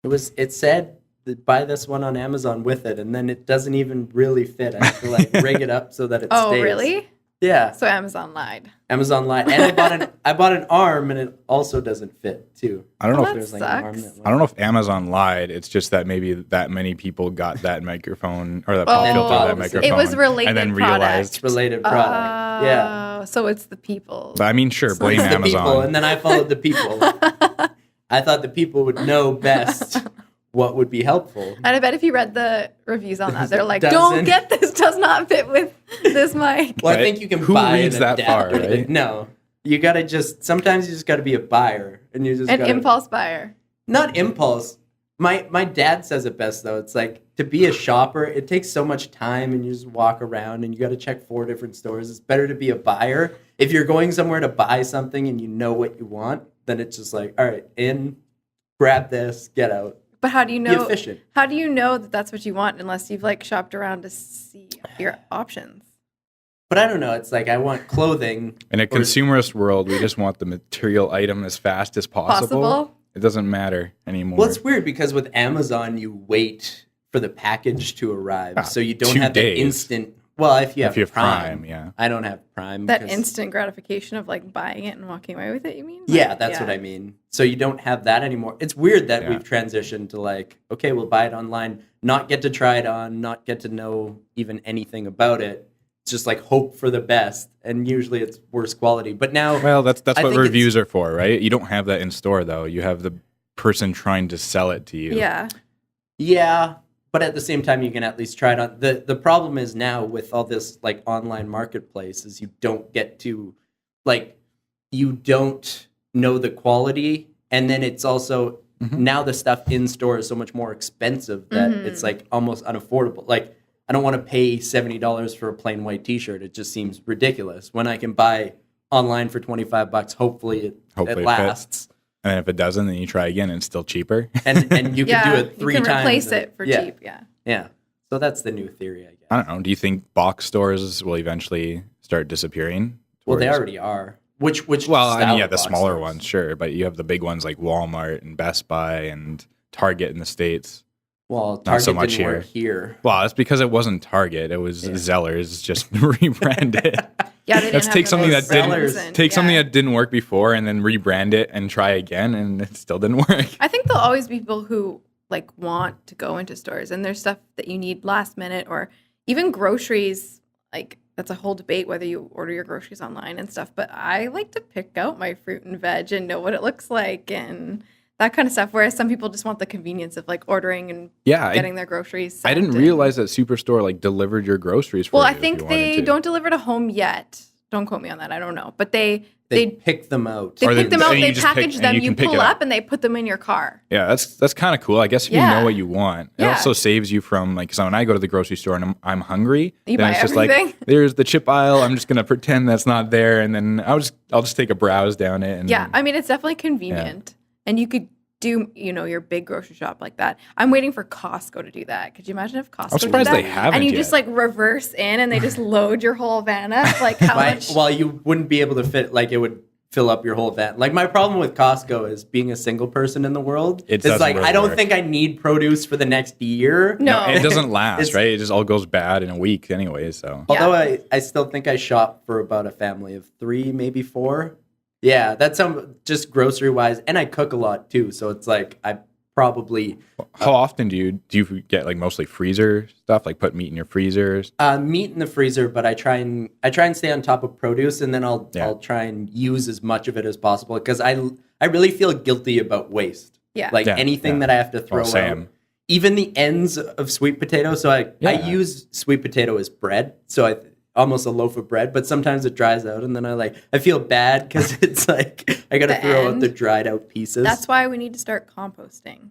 It said buy this one on Amazon with it, and then it doesn't even really fit. I have to like rig it up so that it stays. Oh, really? Yeah. So Amazon lied. Amazon lied, and I bought an arm, and it also doesn't fit too. I don't know if there's like an arm that I don't know if Amazon lied. It's just that maybe that many people got that microphone or that pop filter, that microphone. It was related and then product. realized related product. Yeah. So it's the people. But I mean, sure, blame It's the Amazon. people, and then I followed the people. I thought the people would know best what would be helpful. And I bet if you read the reviews on that, they're like, Doesn't. don't get this, does not fit with this mic. Well, I think you can Who buy reads an that far, adapter. right? No. You gotta sometimes you just gotta be a buyer. And you just An gotta, impulse buyer. Not impulse. My dad says it best though. It's like to be a shopper, it takes so much time and you just walk around and you gotta check 4 different stores. It's better to be a buyer. If you're going somewhere to buy something and you know what you want, then it's just like, all right, in, grab this, get out. But how do you know? Be efficient. How do you know that that's what you want unless you've like shopped around to see your options? But I don't know. It's like I want clothing. In a consumerist world, we just want the material item as fast as possible. It doesn't matter anymore. Well, it's weird because with Amazon, you wait for the package to arrive, so you don't 2 have days. the instant. Well, if you have Prime, yeah. I don't have Prime. That because- instant gratification of like buying it and walking away with it, you mean? Yeah, that's what I mean. So you don't have that anymore. It's weird that Yeah. we've transitioned to like, okay, we'll buy it online, not get to try it on, not get to know even anything about it. It's just like hope for the best, and usually it's worse quality. But now, Well, that's I what think reviews are for, right? You don't have that in store, though. You have the person trying to sell it to you. Yeah. Yeah, but at the same time, you can at least try it on. The problem is now with all this like online marketplace is you don't get to, like, you don't know the quality, and then it's also now the stuff in store is so much more expensive that it's like almost unaffordable. Like, I don't want to pay $70 for a plain white T-shirt. It just seems ridiculous when I can buy online for $25. Hopefully it lasts. And then if it doesn't, then you try again and it's still cheaper. And you can do it 3 you can times. replace it for cheap. Yeah. Yeah. So that's the new theory, I guess. I don't know. Do you think box stores will eventually start disappearing? Well, they already are. Which Well, I mean, style yeah, of the box smaller stores? ones, sure. But you have the big ones like Walmart and Best Buy and Target in the States. Well, Not Target so much didn't work here. Well, that's because it wasn't Target. It was Zellers just rebranded. Yeah, they Let's didn't take have something those that didn't sellers in. take something Yeah. that didn't work before and then rebrand it and try again, and it still didn't work. I think there'll always be people who like want to go into stores, and there's stuff that you need last minute, or even groceries. Like that's a whole debate whether you order your groceries online and stuff. But I like to pick out my fruit and veg and know what it looks like and that kind of stuff. Whereas some people just want the convenience of like ordering and getting their groceries. I didn't realize that Superstore like delivered your groceries for Well, you. I if think you wanted they to. don't deliver to home yet. Don't quote me on that. I don't know, but they pick them out. They Or pick them out. and you They just pick- package and them. you You can pick pull it up and they put them in your car. Yeah, that's kind of cool. I guess if you Yeah. know what you want, it Yeah. also saves you from like. So when I go to the grocery store and I'm hungry, You then buy it's just everything. like there's the chip aisle. I'm just gonna pretend that's not there, and then I'll just take a browse down it. And Yeah, I mean it's definitely convenient, and you could do your big grocery shop like that. I'm waiting for Costco to do that. Could you imagine if Costco? I'm surprised did that? they haven't And you yet. just like reverse in, and they just load your whole van up. Like how much? Well, you wouldn't be able to fit, like it would fill up your whole van. Like my problem with Costco is being a single person in the world. It It's doesn't like really I don't work. think I need produce for the next year. No. it doesn't last, It's- right? It just all goes bad in a week, anyway. So Although I still think I shop for about a family of 3, maybe 4. Yeah, that's just grocery wise, and I cook a lot too. So it's like I probably how often do you get like mostly freezer stuff, like put meat in your freezers? meat in the freezer, but I try and stay on top of produce, and then I'll try and use as much of it as possible because I really feel guilty about waste. Yeah. Like Yeah, anything yeah. that I have to throw out. Same. Even the ends of sweet potato. So I use sweet potato as bread. So almost a loaf of bread, but sometimes it dries out, and then I feel bad because it's like I gotta The throw out end. the dried out pieces. That's why we need to start composting.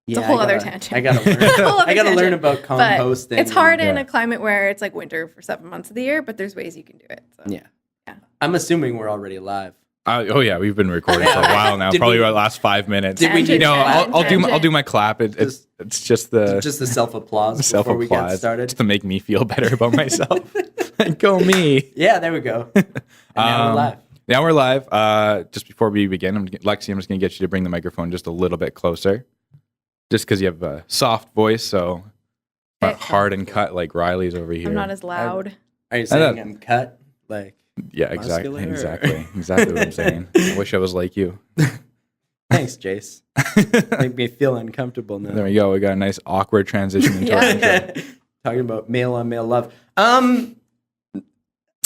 yeah, a whole I other gotta- tangent. I gotta learn. Whole other I gotta learn tangent. about But composting. it's hard in Yeah. a climate where it's like winter for 7 months of the year, but there's ways you can do it. So. Yeah. I'm assuming we're already live. Oh yeah, we've been recording for a while now. Did Probably we- the last 5 minutes. Did we Tangent, need No, tangent, I'll do tangent. my clap. It's just the just the self applause before we get self-applause, started? just to make me feel better about myself. Go me. Yeah, there we go. And now we're live. Now we're live. Just before we begin, Lexi, I'm just going to get you to bring the microphone just a little bit closer. just because you have a soft voice, so not Okay. hard and cut like Riley's over here. I'm not as loud. Are you saying I'm cut? Like, Yeah, exactly, muscular, or- exactly what I'm saying. I wish I was like you. thanks, Jayse. Make me feel uncomfortable now. There we go. We got a nice awkward transition into our intro. Talking about male on male love. I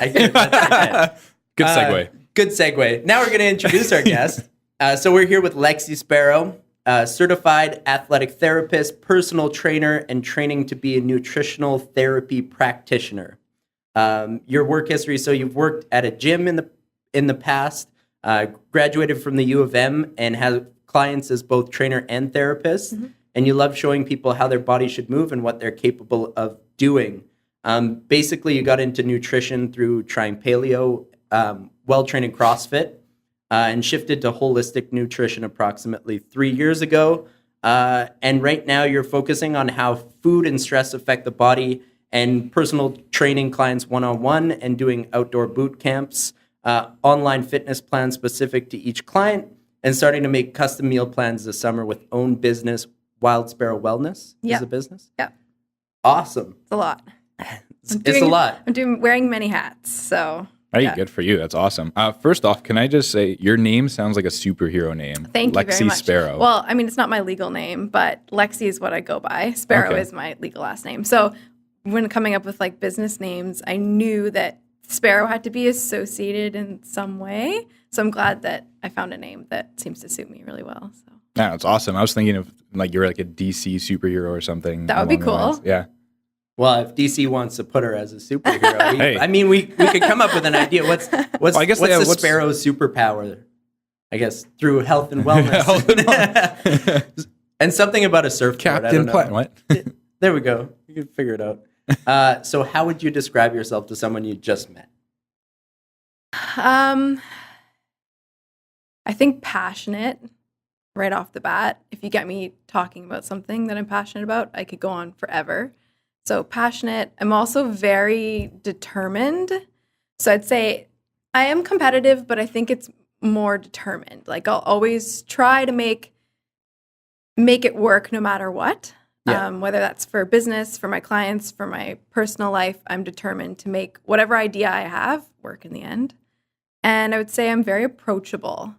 get it. Good segue. Good segue. Now we're going to introduce our guest. So we're here with Lexie Sparrow, certified athletic therapist, personal trainer, and training to be a nutritional therapy practitioner. Your work history. So you've worked at a gym in the past, graduated from the U of M, and have clients as both trainer and therapist. Mm-hmm. And you love showing people how their body should move and what they're capable of doing. Basically, you got into nutrition through trying paleo, well-trained in CrossFit, and shifted to holistic nutrition approximately 3 years ago. And right now, you're focusing on how food and stress affect the body, and personal training clients one-on-one, and doing outdoor boot camps, online fitness plans specific to each client, and starting to make custom meal plans this summer with own business, Wild Sparrow Wellness is a business? Yeah. Awesome. It's a lot. It's a lot. I'm wearing many hats, so. Hey, good for you. That's awesome. First off, can I just say your name sounds like a superhero name. Thank you very much. Lexi Sparrow. Well, I mean, it's not my legal name, but Lexi is what I go by. Sparrow is my legal last name. So when coming up with like business names, I knew that Sparrow had to be associated in some way. So I'm glad that I found a name that seems to suit me really well. So. Yeah, that's awesome. I was thinking of like you're like a DC superhero or something. That would be along the cool. lines. Yeah. Well, if DC wants to put her as a superhero, Hey. I mean, we could come up with an idea. What's Well, I guess they have- the what's- Sparrow's superpower? I guess through health and wellness. And something about a surfboard. I Captain don't know. Planet. What? There we go. You can figure it out. So how would you describe yourself to someone you just met? I think passionate right off the bat. If you get me talking about something that I'm passionate about, I could go on forever. So passionate. I'm also very determined. So I'd say I am competitive, but I think it's more determined. Like I'll always try to make it work no matter what. Yeah. Whether that's for business, for my clients, for my personal life, I'm determined to make whatever idea I have work in the end. And I would say I'm very approachable.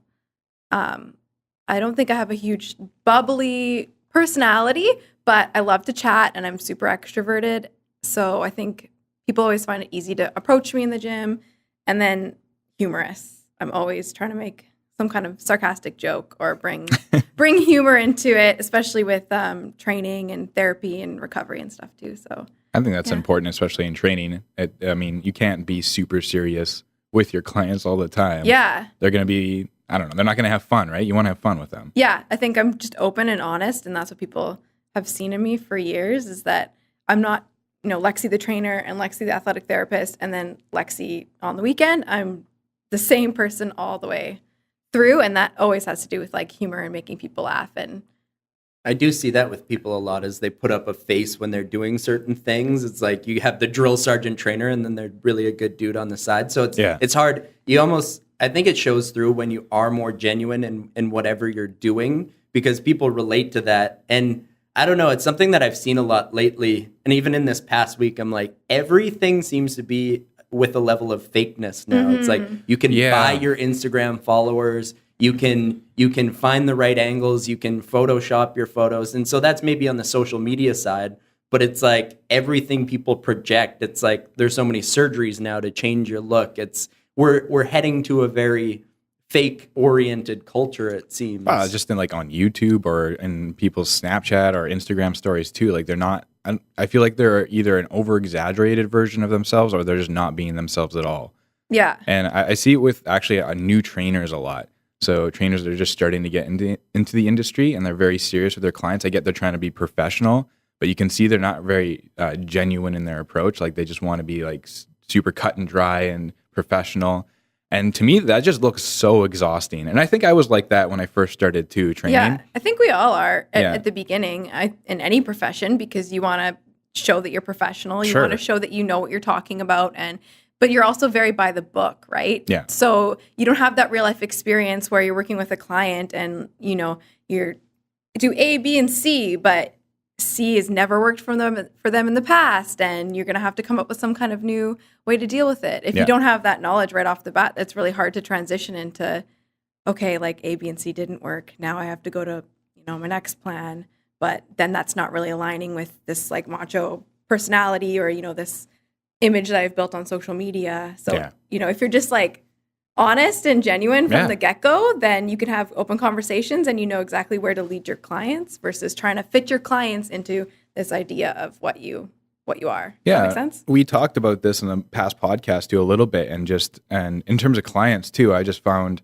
I don't think I have a huge bubbly personality, but I love to chat and I'm super extroverted. So I think people always find it easy to approach me in the gym. And then humorous. I'm always trying to make some kind of sarcastic joke or bring humor into it, especially with training and therapy and recovery and stuff too. So I think that's important, especially in training. I mean, you can't be super serious with your clients all the time. Yeah. They're going to be, I don't know, they're not going to have fun, right? You want to have fun with them. Yeah. I think I'm just open and honest. And that's what people have seen in me for years is that I'm not, Lexi the trainer and Lexi the athletic therapist and then Lexi on the weekend. I'm the same person all the way through. And that always has to do with like humor and making people laugh. And I do see that with people a lot as they put up a face when they're doing certain things. It's like you have the drill sergeant trainer and then they're really a good dude on the side. So it's hard. I think it shows through when you are more genuine in whatever you're doing because people relate to that. And I don't know, it's something that I've seen a lot lately. And even in this past week, I'm like, everything seems to be with a level of fakeness now. Mm-hmm. It's like you can buy your Instagram followers. You can find the right angles. You can Photoshop your photos. And so that's maybe on the social media side. But it's like everything people project. It's like there's so many surgeries now to change your look. We're heading to a very fake-oriented culture, it seems. Just in like on YouTube or in people's Snapchat or Instagram stories too. Like they're not. I feel like they're either an over-exaggerated version of themselves or they're just not being themselves at all. yeah. And I see it with actually new trainers a lot. So trainers that are just starting to get into the industry and they're very serious with their clients. I get they're trying to be professional, but you can see they're not very genuine in their approach. Like they just want to be like super cut and dry and professional. And to me, that just looks so exhausting. And I think I was like that when I first started to training. Yeah, I think we all are at the beginning in any profession because you want to show that you're professional. You want to show that you know what you're talking about. But you're also very by the book, right? Yeah. So you don't have that real life experience where you're working with a client and, you're do A, B, and C, but C has never worked for them in the past, and you're going to have to come up with some kind of new way to deal with it. If you don't have that knowledge right off the bat, it's really hard to transition into, okay, like A, B, and C didn't work. Now I have to go to, my next plan, but then that's not really aligning with this like macho personality or, this image that I've built on social media. So, if you're just like honest and genuine from the get-go, then you can have open conversations and you know exactly where to lead your clients versus trying to fit your clients into this idea of what you are. Does that make sense? We talked about this in the past podcast too a little bit, and in terms of clients too, I just found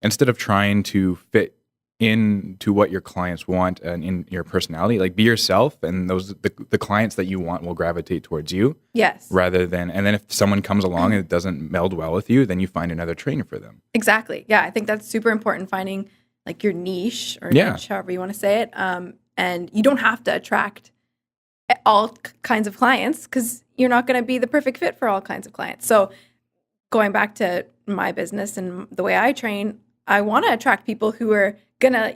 instead of trying to fit into what your clients want and in your personality, like be yourself, and the clients that you want will gravitate towards you. Yes. Rather than, and then if someone comes along and it doesn't meld well with you, then you find another trainer for them. Exactly. Yeah, I think that's super important, finding like your niche or niche, however you want to say it. And you don't have to attract all kinds of clients because you're not going to be the perfect fit for all kinds of clients. So going back to my business and the way I train, I want to attract people who are gonna,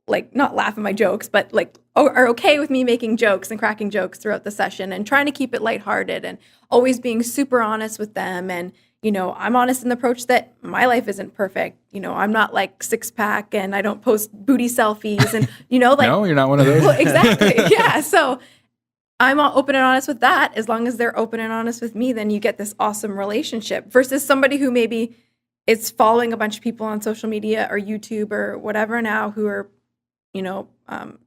like not laugh at my jokes, but like are okay with me making jokes and cracking jokes throughout the session and trying to keep it lighthearted and always being super honest with them. And, I'm honest in the approach that my life isn't perfect. I'm not like 6-pack and I don't post booty selfies and, like. No, you're not one of those. Well, exactly. Yeah. So I'm open and honest with that. As long as they're open and honest with me, then you get this awesome relationship versus somebody who maybe it's following a bunch of people on social media or YouTube or whatever now who are,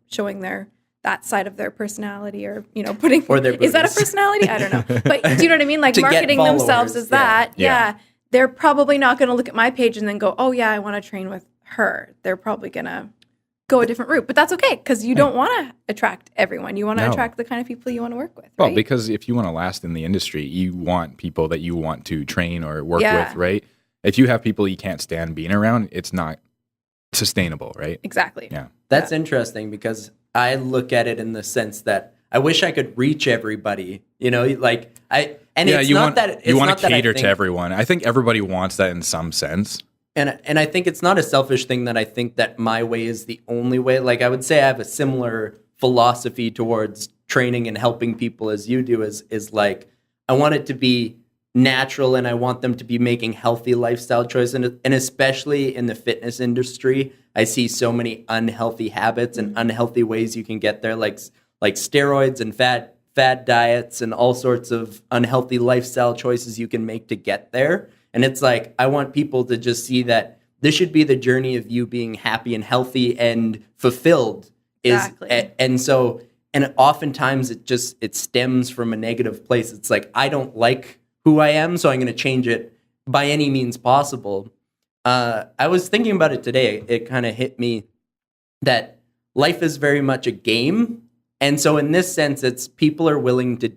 showing that side of their personality or, putting, or their is that a personality? I don't know. But do you know what I mean? Like marketing themselves as that. Yeah. They're probably not going to look at my page and then go, oh yeah, I want to train with her. They're probably going to go a different route, but that's okay. Cause you don't want to attract everyone. You want to attract the kind of people you want to work with. Right? Well, because if you want to last in the industry, you want people that you want to train or work with, right? If you have people you can't stand being around, it's not sustainable, right? Exactly. Yeah. That's interesting because I look at it in the sense that I wish I could reach everybody, it's not that you want to cater to everyone. I think everybody wants that in some sense. And I think it's not a selfish thing that I think that my way is the only way. Like I would say I have a similar philosophy towards training and helping people as you do is like I want it to be natural and I want them to be making healthy lifestyle choices. And especially in the fitness industry, I see so many unhealthy habits and unhealthy ways you can get there, like steroids and fad diets and all sorts of unhealthy lifestyle choices you can make to get there. And it's like, I want people to just see that this should be the journey of you being happy and healthy and fulfilled. Exactly. And oftentimes it stems from a negative place. It's like, I don't like who I am, so I'm going to change it by any means possible. I was thinking about it today. It kind of hit me that life is very much a game. And so in this sense, it's people are willing to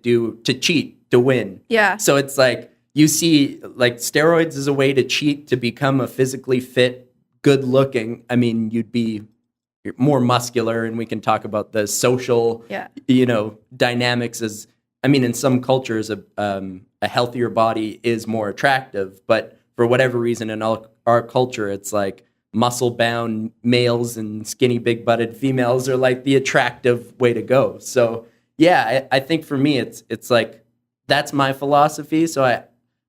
cheat, to win. Yeah. So it's like you see like steroids as a way to cheat, to become a physically fit, good looking. I mean, you'd be more muscular, and we can talk about the social, dynamics as, I mean, in some cultures, a healthier body is more attractive, but for whatever reason in our culture, it's like muscle-bound males and skinny, big-butted females are like the attractive way to go. So yeah, I think for me, it's like that's my philosophy. So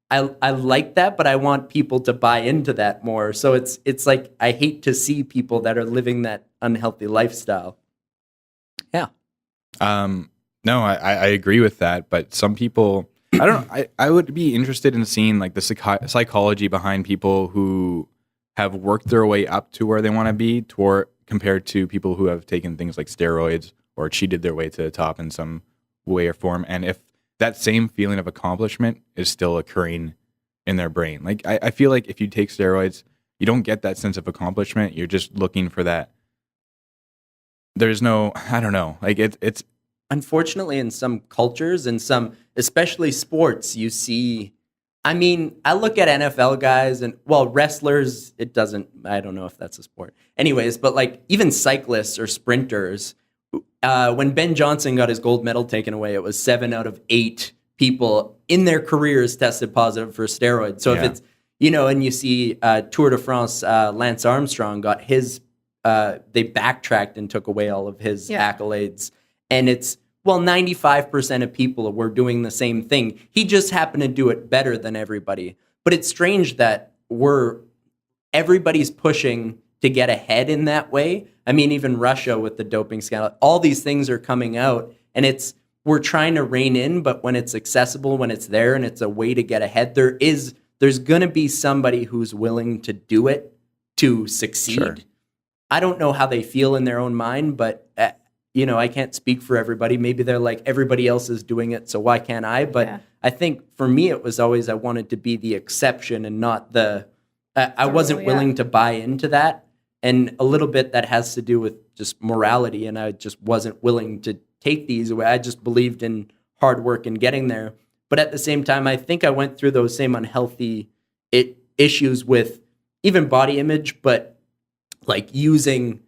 I like that, but I want people to buy into that more. So it's like I hate to see people that are living that unhealthy lifestyle. Yeah. No, I agree with that, but some people, I don't know, I would be interested in seeing like the psychology behind people who have worked their way up to where they want to be compared to people who have taken things like steroids or cheated their way to the top in some way or form. And if that same feeling of accomplishment is still occurring in their brain. Like I feel like if you take steroids, you don't get that sense of accomplishment. You're just looking for that. There's no, I don't know, like it's unfortunately, in some cultures and some, especially sports, you see, I mean, I look at NFL guys and, well, wrestlers, I don't know if that's a sport. Anyways, but like even cyclists or sprinters, when Ben Johnson got his gold medal taken away, it was 7 out of 8 people in their careers tested positive for steroids. So if it's, and you see Tour de France, Lance Armstrong got his they backtracked and took away all of his Yeah. accolades. And it's, well, 95% of people were doing the same thing. He just happened to do it better than everybody. But it's strange that everybody's pushing to get ahead in that way. I mean, even Russia with the doping scandal, all these things are coming out, and we're trying to rein in, but when it's accessible, when it's there and it's a way to get ahead, there's going to be somebody who's willing to do it to succeed. Sure. I don't know how they feel in their own mind, but I can't speak for everybody. Maybe they're like, everybody else is doing it, so why can't I? But Yeah. I think for me, it was always, I wanted to be the exception and not I wasn't rule, willing to buy into that. And a little bit that has to do with just morality. And I just wasn't willing to take these away. I just believed in hard work and getting there. But at the same time, I think I went through those same unhealthy issues with even body image, but like using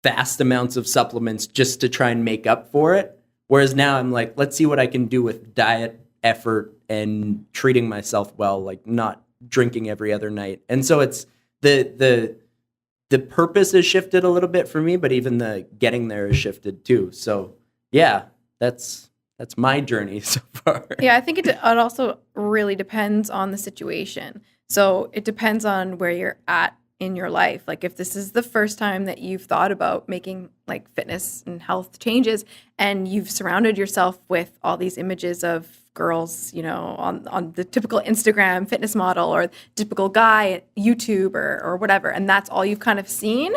vast amounts of supplements just to try and make up for it. Whereas now I'm like, let's see what I can do with diet, effort, and treating myself well, like not drinking every other night. And so it's the purpose has shifted a little bit for me, but even the getting there has shifted too. So yeah, that's my journey so far. Yeah, I think it also really depends on the situation. So it depends on where you're at in your life. Like if this is the first time that you've thought about making like fitness and health changes, and you've surrounded yourself with all these images of girls, on the typical Instagram fitness model or typical guy YouTube or whatever, and that's all you've kind of seen,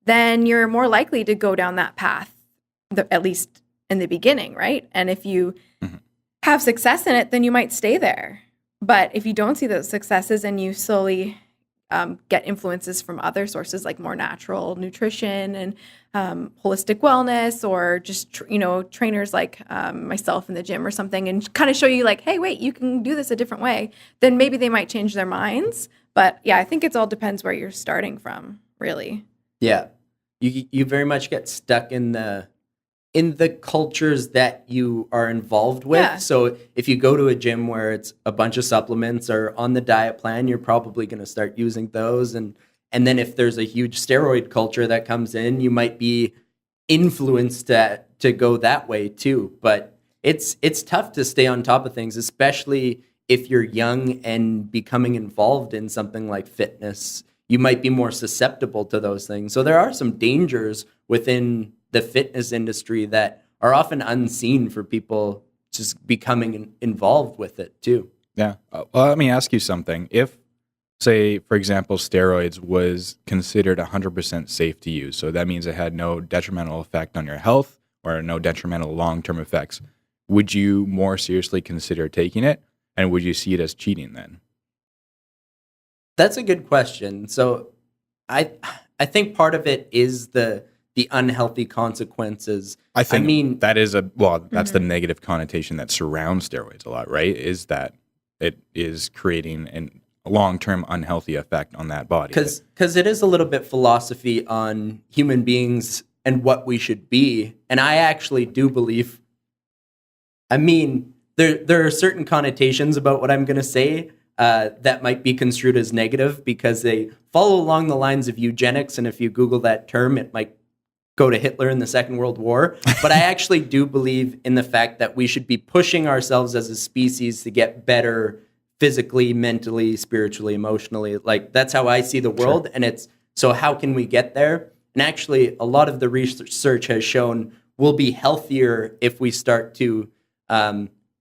then you're more likely to go down that path, at least in the beginning, right? And if you have success in it, then you might stay there. But if you don't see those successes and you slowly get influences from other sources like more natural nutrition and holistic wellness, or just trainers like myself in the gym or something, and kind of show you like, hey, wait, you can do this a different way, then maybe they might change their minds. But yeah, I think it all depends where you're starting from, really. Yeah, you very much get stuck in the cultures that you are involved with. Yeah. So if you go to a gym where it's a bunch of supplements or on the diet plan, you're probably going to start using those. And then if there's a huge steroid culture that comes in, you might be influenced to go that way too. But it's tough to stay on top of things, especially if you're young and becoming involved in something like fitness. You might be more susceptible to those things. So there are some dangers within the fitness industry that are often unseen for people just becoming involved with it too. Yeah. Well, let me ask you something. If, say, for example, steroids was considered 100% safe to use, so that means it had no detrimental effect on your health or no detrimental long-term effects, would you more seriously consider taking it? And would you see it as cheating then? That's a good question. So I think part of it is the unhealthy consequences. I think mean, that is that's the negative connotation that surrounds steroids a lot, right? Is that it is creating a long-term unhealthy effect on that body. Because it is a little bit philosophy on human beings and what we should be. And I actually do believe, there are certain connotations about what I'm going to say that might be construed as negative because they follow along the lines of eugenics. And if you Google that term, it might go to Hitler in the Second World War. But I actually do believe in the fact that we should be pushing ourselves as a species to get better physically, mentally, spiritually, emotionally. Like that's how I see the world. Sure. And so how can we get there? And actually, a lot of the research has shown we'll be healthier if we start to,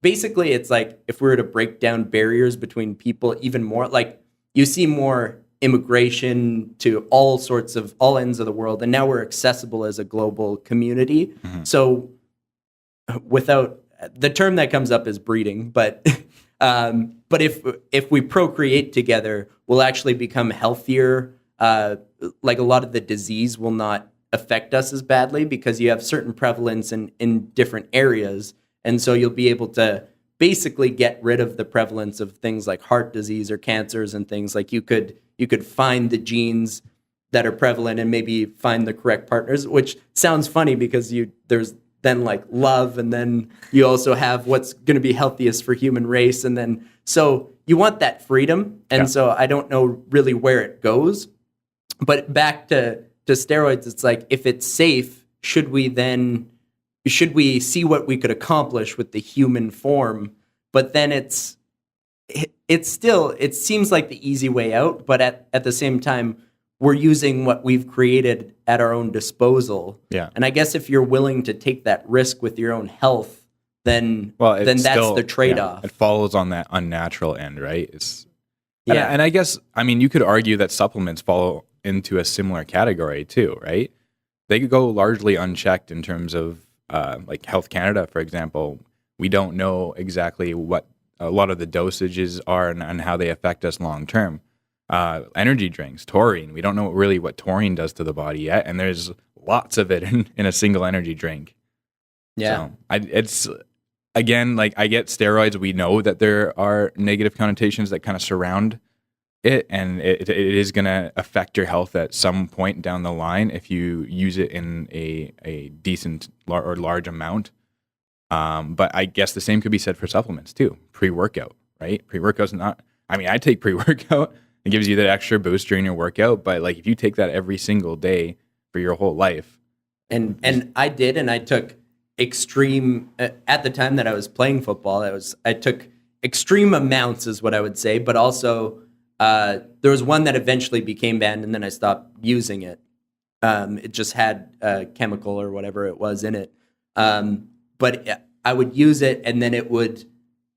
basically it's like if we were to break down barriers between people even more, like you see more immigration to all ends of the world, and now we're accessible as a global community. Mm-hmm. So without the term that comes up is breeding, but if we procreate together, we'll actually become healthier. Like a lot of the disease will not affect us as badly because you have certain prevalence in different areas, and so you'll be able to basically get rid of the prevalence of things like heart disease or cancers and things. Like you could find the genes that are prevalent and maybe find the correct partners, which sounds funny because there's then like love, and then you also have what's going to be healthiest for human race. And then, so you want that freedom. And so I don't know really where it goes, but back to steroids, it's like, if it's safe, should we see what we could accomplish with the human form? But then it seems like the easy way out, but at the same time, we're using what we've created at our own disposal. Yeah. And I guess if you're willing to take that risk with your own health, then that's the trade-off. It follows on that unnatural end, right? And I guess, I mean, you could argue that supplements fall into a similar category too, right? They could go largely unchecked in terms of like Health Canada, for example. We don't know exactly what a lot of the dosages are and how they affect us long term. Energy drinks, taurine. We don't know really what taurine does to the body yet, and there's lots of it in a single energy drink. Yeah, so it's again, like, I get steroids. We know that there are negative connotations that kind of surround it, and it is going to affect your health at some point down the line if you use it in a decent or large amount. But I guess the same could be said for supplements too. Pre-workout, right? Pre-workout's not. I mean, I take pre-workout. It gives you that extra boost during your workout, but like if you take that every single day for your whole life, and I did, and I took extreme at the time that I was playing football. I took extreme amounts, is what I would say, but also there was one that eventually became banned, and then I stopped using it. It just had a chemical or whatever it was in it, but I would use it, and then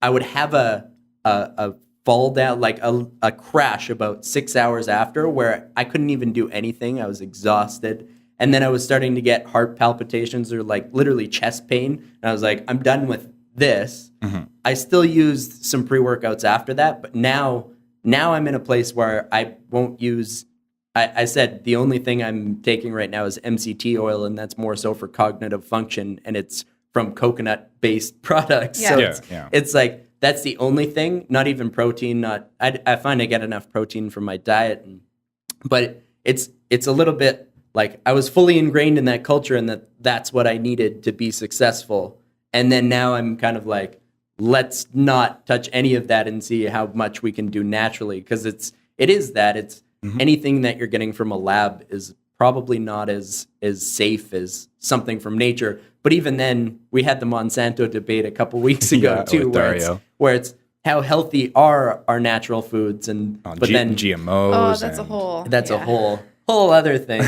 I would have a fall down, like a crash about 6 hours after, where I couldn't even do anything. I was exhausted. And then I was starting to get heart palpitations or like literally chest pain. And I was like, I'm done with this. Mm-hmm. I still used some pre-workouts after that, but now I'm in a place where I won't use, I said the only thing I'm taking right now is MCT oil, and that's more so for cognitive function, and it's from coconut-based products. Yeah. So it's like, that's the only thing, not even protein. I find I get enough protein from my diet, but it's a little bit like I was fully ingrained in that culture, and that's what I needed to be successful. And then now I'm kind of like, let's not touch any of that and see how much we can do naturally, because it's anything that you're getting from a lab is probably not as safe as something from nature. But even then, we had the Monsanto debate a couple weeks ago too, where it's how healthy are our natural foods, and but then GMOs. Oh, that's a whole other thing.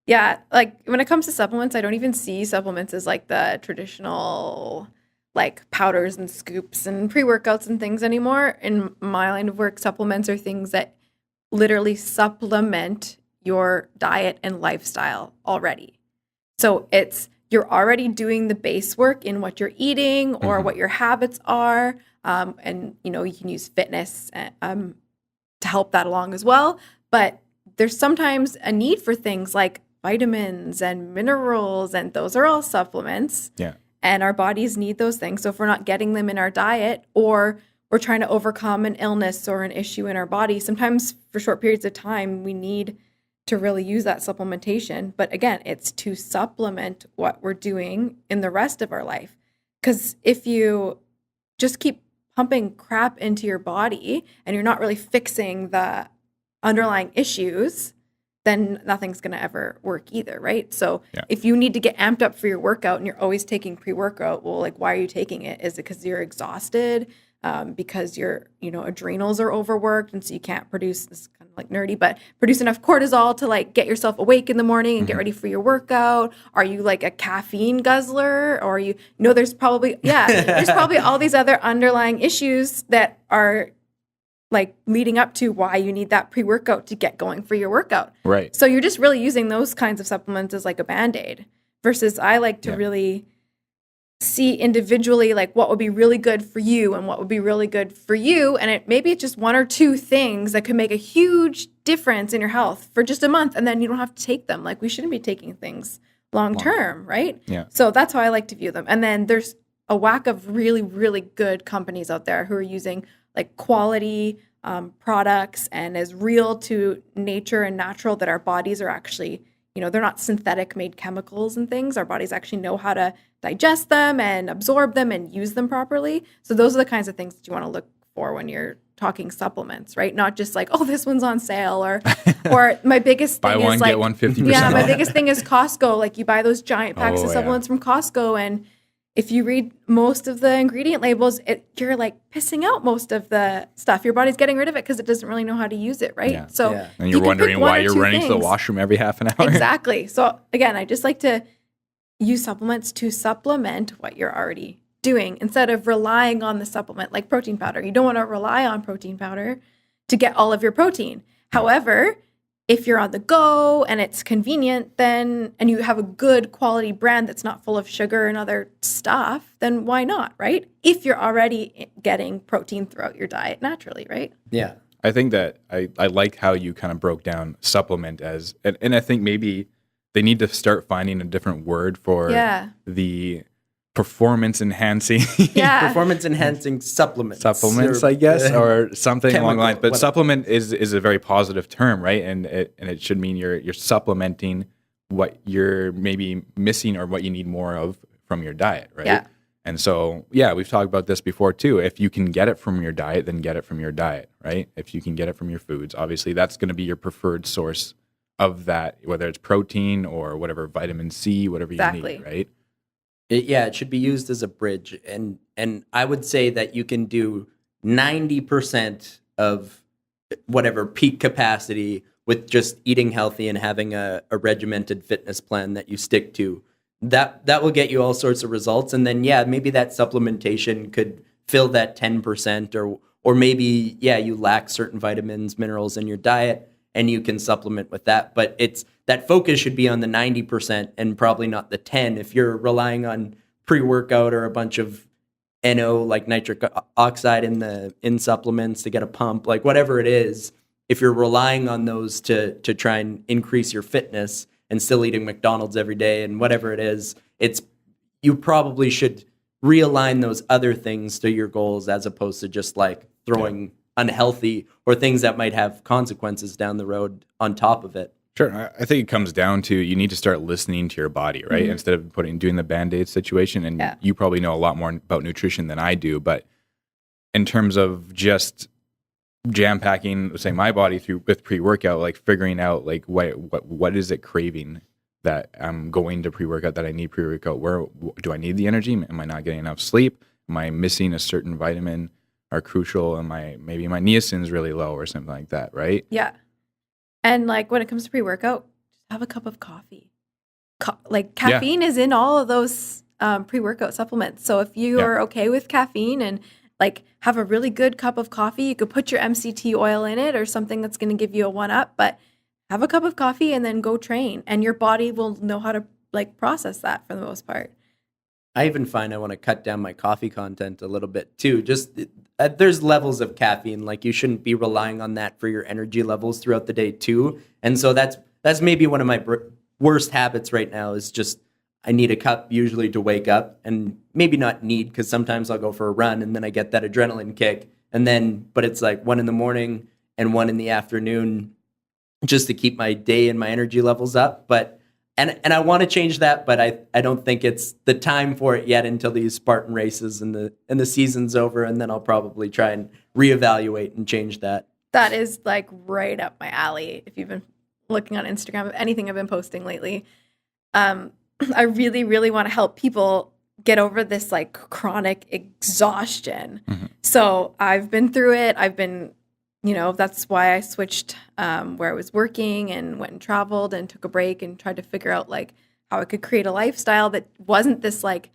Yeah, like when it comes to supplements, I don't even see supplements as like the traditional like powders and scoops and pre-workouts and things anymore. In my line of work, supplements are things that literally supplement your diet and lifestyle already. So you're already doing the base work in what you're eating or what your habits are. And, you can use fitness to help that along as well. But there's sometimes a need for things like vitamins and minerals, and those are all supplements. Yeah. And our bodies need those things. So if we're not getting them in our diet, or we're trying to overcome an illness or an issue in our body, sometimes for short periods of time, we need to really use that supplementation. But again, it's to supplement what we're doing in the rest of our life. Because if you just keep pumping crap into your body and you're not really fixing the underlying issues, then nothing's going to ever work either, right? So if you need to get amped up for your workout and you're always taking pre-workout, well, like, why are you taking it? Is it because you're exhausted? Because your adrenals are overworked, and so you can't produce, this is kind of like nerdy, but produce enough cortisol to like get yourself awake in the morning and get ready for your workout? Are you like a caffeine guzzler, or there's probably there's probably all these other underlying issues that are like leading up to why you need that pre-workout to get going for your workout. Right. So you're just really using those kinds of supplements as like a Band-Aid, versus I like to really see individually like what would be really good for you and what would be really good for you. And maybe it's just one or two things that could make a huge difference in your health for just a month, and then you don't have to take them. Like, we shouldn't be taking things long term, right? Yeah. So that's how I like to view them. And then there's a whack of really, really good companies out there who are using like quality products and as real to nature and natural that our bodies are actually, they're not synthetic made chemicals and things. Our bodies actually know how to digest them and absorb them and use them properly. So those are the kinds of things that you want to look for when you're talking supplements, right? Not just like, oh, this one's on sale, or my biggest thing Buy one, is like, get one 50% yeah, my off. biggest thing is Costco. Like you buy those giant packs Oh, of yeah. supplements from Costco, and if you read most of the ingredient labels, you're like pissing out most of the stuff. Your body's getting rid of it because it doesn't really know how to use it, right? Yeah. So Yeah. And you you're can wondering pick one why or you're two running to the things. washroom every half an hour. Exactly. So again, I just like to use supplements to supplement what you're already doing instead of relying on the supplement, like protein powder. You don't want to rely on protein powder to get all of your protein. However, if you're on the go and it's convenient, then, and you have a good quality brand that's not full of sugar and other stuff, then why not, right? If you're already getting protein throughout your diet naturally, right? Yeah. I think that I like how you kind of broke down supplement as, and I think maybe they need to start finding a different word for the performance enhancing Yeah. Performance enhancing supplements. I guess, or something along the lines. But whatever. supplement is a very positive term, right? And it should mean you're supplementing what you're maybe missing or what you need more of from your diet, right? Yeah. And so, yeah, we've talked about this before too. If you can get it from your diet, then get it from your diet, right? If you can get it from your foods, obviously that's going to be your preferred source of that, whether it's protein or whatever, vitamin C, whatever you need, right? It should be used as a bridge, and I would say that you can do 90% of whatever peak capacity with just eating healthy and having a regimented fitness plan that you stick to. That will get you all sorts of results, and then maybe that supplementation could fill that 10%, or maybe you lack certain vitamins, minerals in your diet, and you can supplement with that. But that focus should be on the 90% and probably not the 10. If you're relying on pre-workout or a bunch of NO, like nitric oxide in supplements to get a pump, like whatever it is, if you're relying on those to try and increase your fitness and still eating McDonald's every day and whatever it is, you probably should realign those other things to your goals as opposed to just like throwing unhealthy or things that might have consequences down the road on top of it. Sure. I think it comes down to you need to start listening to your body, right? Mm-hmm. Instead of doing the Band-Aid situation. And you probably know a lot more about nutrition than I do. But in terms of just jam-packing, say, my body with pre-workout, like figuring out like what is it craving that I'm going to pre-workout, that I need pre-workout? Where do I need the energy? Am I not getting enough sleep? Am I missing a certain vitamin or crucial? Maybe my niacin is really low or something like that, right? Yeah. And like when it comes to pre-workout, just have a cup of coffee. Caffeine is in all of those pre-workout supplements. So if you are okay with caffeine and like have a really good cup of coffee, you could put your MCT oil in it or something that's going to give you a 1-up, but have a cup of coffee and then go train, and your body will know how to like process that for the most part. I even find I want to cut down my coffee content a little bit too. Just there's levels of caffeine. Like you shouldn't be relying on that for your energy levels throughout the day too. And so that's maybe one of my worst habits right now is just I need a cup usually to wake up, and maybe not need, because sometimes I'll go for a run and then I get that adrenaline kick. But it's like 1 a.m. and 1 p.m. just to keep my day and my energy levels up. And I want to change that, but I don't think it's the time for it yet until these Spartan races and the season's over, and then I'll probably try and reevaluate and change that. That is like right up my alley. If you've been looking on Instagram of anything I've been posting lately, I really, really want to help people get over this like chronic exhaustion. Mm-hmm. So I've been through it. That's why I switched where I was working and went and traveled and took a break and tried to figure out like how I could create a lifestyle that wasn't this like,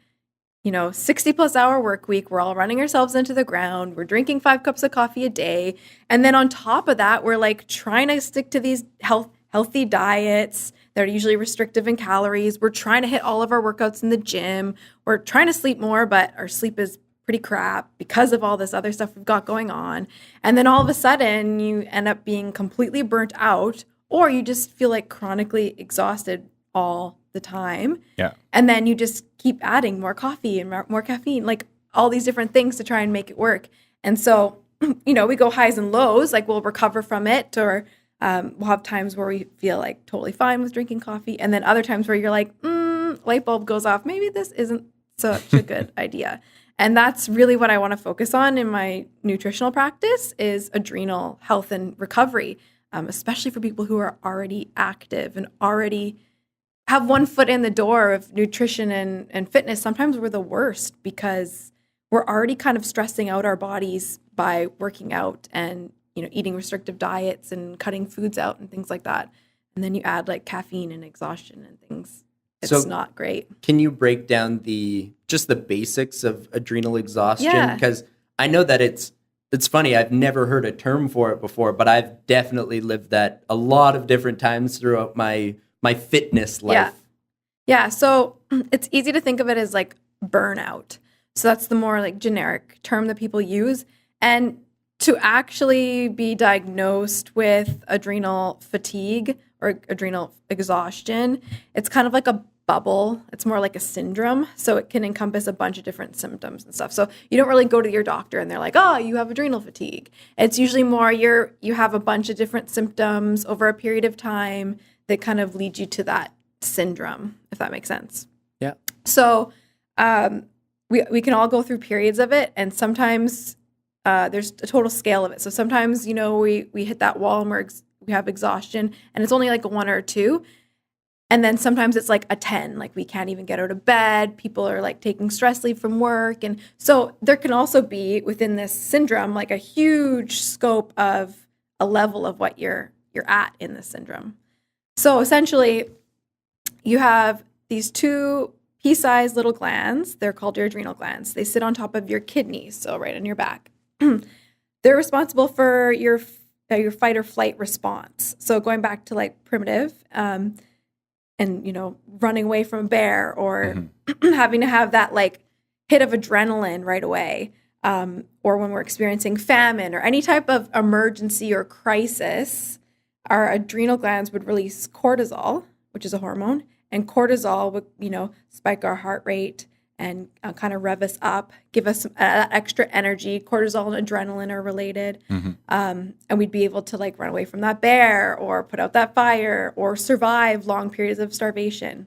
60+ hour work week. We're all running ourselves into the ground. We're drinking 5 cups of coffee a day. And then on top of that, we're like trying to stick to these healthy diets that are usually restrictive in calories. We're trying to hit all of our workouts in the gym. We're trying to sleep more, but our sleep is pretty crap because of all this other stuff we've got going on. And then all of a sudden you end up being completely burnt out, or you just feel like chronically exhausted all the time. Yeah. And then you just keep adding more coffee and more caffeine, like all these different things to try and make it work. And so, we go highs and lows, like we'll recover from it, or we'll have times where we feel like totally fine with drinking coffee. And then other times where you're like, light bulb goes off. Maybe this isn't such a good idea. And that's really what I want to focus on in my nutritional practice is adrenal health and recovery, especially for people who are already active and already have one foot in the door of nutrition and fitness. Sometimes we're the worst because we're already kind of stressing out our bodies by working out and, eating restrictive diets and cutting foods out and things like that. And then you add like caffeine and exhaustion and things. It's not great. Can you break down just the basics of adrenal exhaustion? Yeah. Because I know that it's funny. I've never heard a term for it before, but I've definitely lived that a lot of different times throughout my fitness life. Yeah. So it's easy to think of it as like burnout. So that's the more like generic term that people use. And to actually be diagnosed with adrenal fatigue or adrenal exhaustion, it's kind of like a bubble. It's more like a syndrome. So it can encompass a bunch of different symptoms and stuff. So you don't really go to your doctor and they're like, oh, you have adrenal fatigue. It's usually more you have a bunch of different symptoms over a period of time that kind of lead you to that syndrome, if that makes sense. Yeah. So we can all go through periods of it, and sometimes there's a total scale of it. So sometimes, we hit that wall and we have exhaustion and it's only like a 1 or 2. And then sometimes it's like a 10, like we can't even get out of bed. People are like taking stress leave from work. And so there can also be within this syndrome, like a huge scope of a level of what you're at in this syndrome. So essentially you have these 2 pea-sized little glands. They're called your adrenal glands. They sit on top of your kidneys, so right on your back. They're responsible for your fight or flight response. So going back to like primitive and, running away from a bear or having to have that like hit of adrenaline right away, or when we're experiencing famine or any type of emergency or crisis, our adrenal glands would release cortisol, which is a hormone, and cortisol would, spike our heart rate and kind of rev us up, give us some extra energy. Cortisol and adrenaline are related. And we'd be able to like run away from that bear or put out that fire or survive long periods of starvation.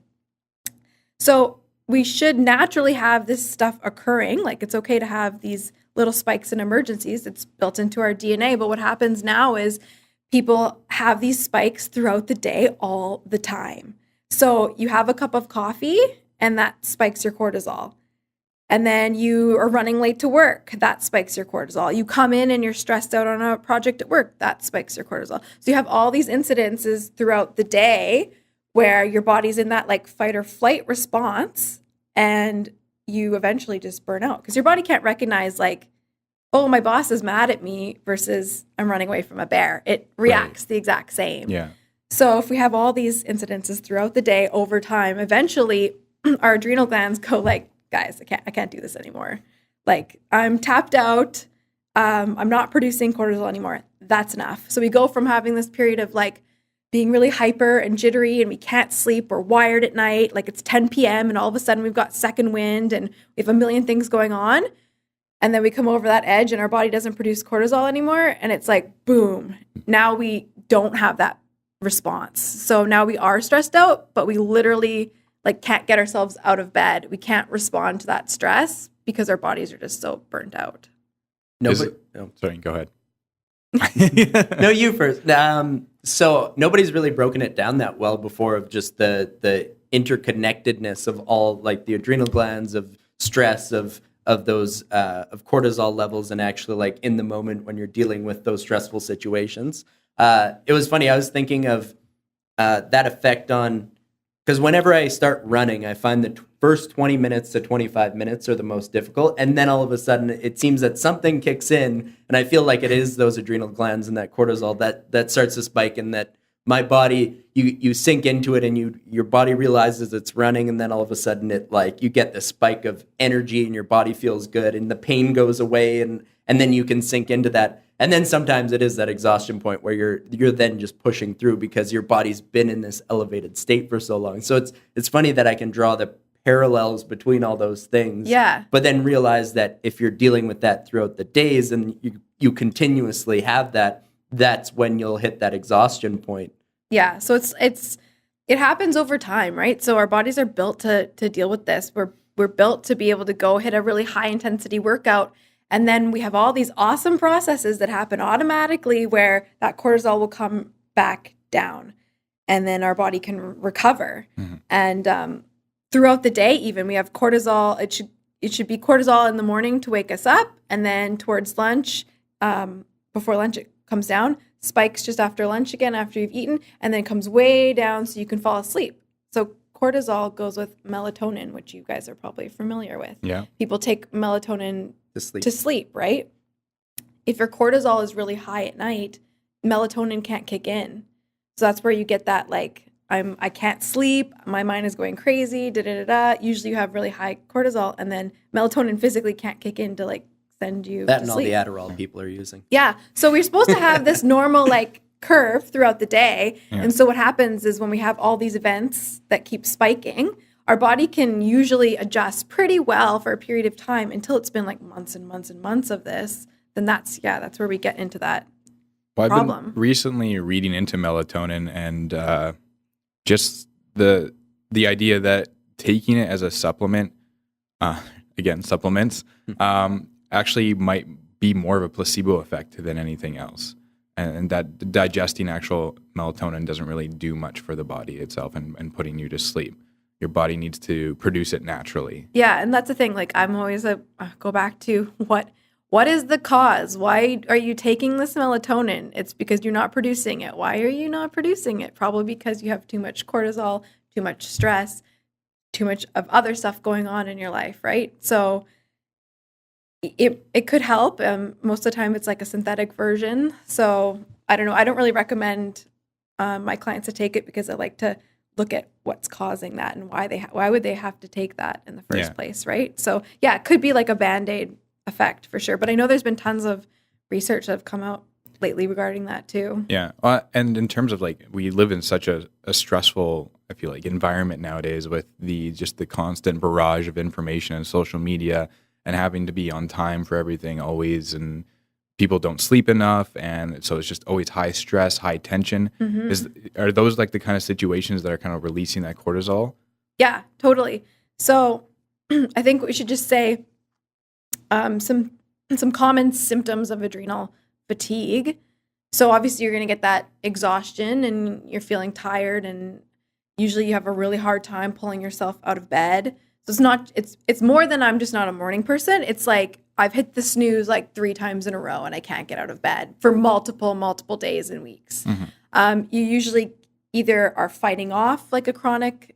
So we should naturally have this stuff occurring. Like it's okay to have these little spikes in emergencies. It's built into our DNA. But what happens now is people have these spikes throughout the day all the time. So you have a cup of coffee and that spikes your cortisol. And then you are running late to work, that spikes your cortisol. You come in and you're stressed out on a project at work, that spikes your cortisol. So you have all these incidences throughout the day where your body's in that like fight or flight response and you eventually just burn out because your body can't recognize like, oh, my boss is mad at me versus I'm running away from a bear. It reacts the exact same. Yeah. So if we have all these incidences throughout the day over time, eventually our adrenal glands go like, guys, I can't do this anymore. Like I'm tapped out. I'm not producing cortisol anymore. That's enough. So we go from having this period of like being really hyper and jittery and we can't sleep. We're wired at night. Like it's 10 p.m. and all of a sudden we've got second wind and we have a million things going on. And then we come over that edge and our body doesn't produce cortisol anymore. And it's like, boom, now we don't have that response. So now we are stressed out, but we literally like can't get ourselves out of bed. We can't respond to that stress because our bodies are just so burnt out. Sorry, go ahead. No, you first. So nobody's really broken it down that well before of just the interconnectedness of all like the adrenal glands, of stress, of those of cortisol levels, and actually like in the moment when you're dealing with those stressful situations. It was funny. I was thinking of that effect on. Because whenever I start running, I find the first 20 minutes to 25 minutes are the most difficult. And then all of a sudden, it seems that something kicks in, and I feel like it is those adrenal glands and that cortisol that starts to spike, and that my body, you sink into it, and your body realizes it's running, and then all of a sudden, it like you get this spike of energy, and your body feels good, and the pain goes away, and then you can sink into that. And then sometimes it is that exhaustion point where you're then just pushing through because your body's been in this elevated state for so long. So it's funny that I can draw the parallels between all those things. Yeah. But then realize that if you're dealing with that throughout the days and you continuously have that, that's when you'll hit that exhaustion point. Yeah. So it happens over time, right? So our bodies are built to deal with this. we're built to be able to go hit a really high intensity workout. And then we have all these awesome processes that happen automatically where that cortisol will come back down and then our body can recover. And throughout the day, even we have cortisol. It should be cortisol in the morning to wake us up. And then towards lunch, before lunch, it comes down, spikes just after lunch again, after you've eaten, and then comes way down so you can fall asleep. So cortisol goes with melatonin, which you guys are probably familiar with. Yeah. People take melatonin To sleep. right? If your cortisol is really high at night, melatonin can't kick in. So that's where you get that like, I can't sleep, my mind is going crazy, Usually you have really high cortisol, and then melatonin physically can't kick in to like send you That to and all sleep. the Adderall people are using. Yeah. So we're supposed to have this normal like curve throughout the day. Yeah. And so what happens is when we have all these events that keep spiking, our body can usually adjust pretty well for a period of time until it's been like months and months and months of this. Then that's where we get into that Well, I've problem. been recently reading into melatonin and just the idea that taking it as a supplement, again, supplements, actually might be more of a placebo effect than anything else. And that digesting actual melatonin doesn't really do much for the body itself and putting you to sleep. Your body needs to produce it naturally. Yeah, and that's the thing. Like I'm always go back to what is the cause? Why are you taking this melatonin? It's because you're not producing it. Why are you not producing it? Probably because you have too much cortisol, too much stress, too much of other stuff going on in your life, right? So it could help. Most of the time it's like a synthetic version. So I don't know. I don't really recommend my clients to take it because I like to look at what's causing that and why would they have to take that in the first place, right? So yeah, it could be like a Band-Aid effect for sure. But I know there's been tons of research that have come out lately regarding that too. Yeah. And in terms of like, we live in such a stressful, I feel like, environment nowadays with the constant barrage of information and social media and having to be on time for everything always. And people don't sleep enough. And so it's just always high stress, high tension. Are those like the kind of situations that are kind of releasing that cortisol? Yeah, totally. So I think we should just say some common symptoms of adrenal fatigue. So obviously you're going to get that exhaustion and you're feeling tired, and usually you have a really hard time pulling yourself out of bed. So it's more than I'm just not a morning person. It's like I've hit the snooze like 3 times in a row and I can't get out of bed for multiple days and weeks. You usually either are fighting off like a chronic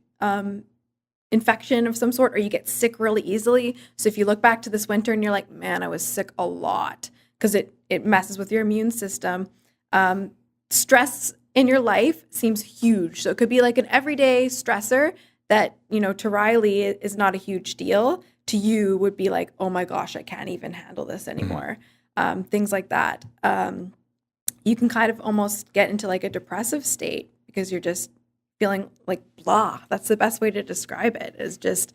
infection of some sort, or you get sick really easily. So if you look back to this winter and you're like, man, I was sick a lot, because it messes with your immune system. Stress in your life seems huge. So it could be like an everyday stressor that, to Riley is not a huge deal. To you would be like, oh my gosh, I can't even handle this anymore. Things like that. You can kind of almost get into like a depressive state because you're just feeling like blah. That's the best way to describe it, is just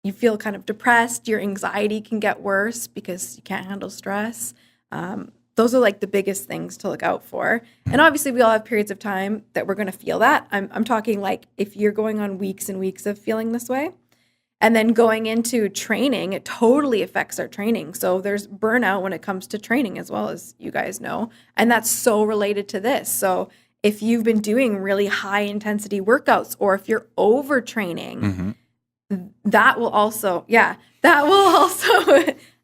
you feel kind of depressed. Your anxiety can get worse because you can't handle stress. Those are like the biggest things to look out for. And obviously we all have periods of time that we're going to feel that. I'm talking like if you're going on weeks and weeks of feeling this way, and then going into training, it totally affects our training. So there's burnout when it comes to training as well, as you guys know. And that's so related to this. So if you've been doing really high intensity workouts, or if you're overtraining, that will also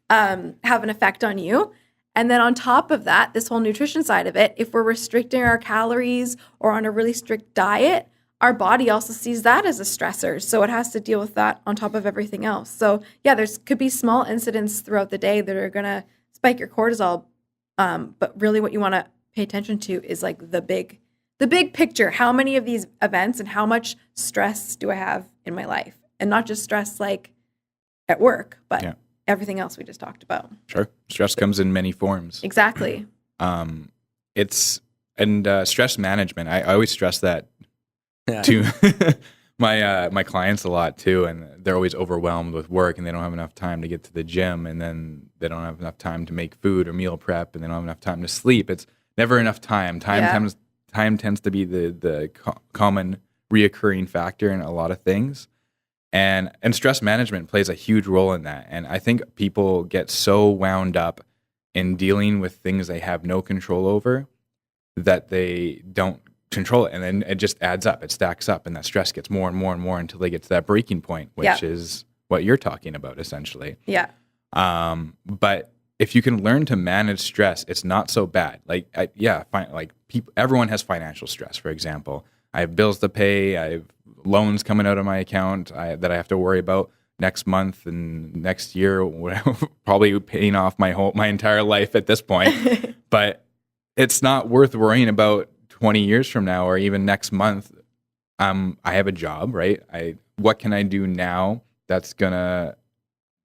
have an effect on you. And then on top of that, this whole nutrition side of it, if we're restricting our calories or on a really strict diet, our body also sees that as a stressor. So it has to deal with that on top of everything else. So yeah, could be small incidents throughout the day that are going to spike your cortisol. But really what you want to pay attention to is like the big picture. How many of these events and how much stress do I have in my life? And not just stress like at work, but everything else we just talked about. Sure. Stress comes in many forms. Exactly. Stress management. I always stress that to my clients a lot too, and they're always overwhelmed with work, and they don't have enough time to get to the gym, and then they don't have enough time to make food or meal prep, and they don't have enough time to sleep. It's never enough time. Time tends to be the common reoccurring factor in a lot of things. And stress management plays a huge role in that. And I think people get so wound up in dealing with things they have no control over that they don't control it. And then it just adds up, it stacks up, and that stress gets more and more and more until they get to that breaking point, which is what you're talking about essentially. Yeah. But if you can learn to manage stress, it's not so bad. Like, everyone has financial stress, for example. I have bills to pay. I have loans coming out of my account that I have to worry about next month and next year, probably paying off my entire life at this point. But it's not worth worrying about 20 years from now or even next month. I have a job, right? What can I do now that's going to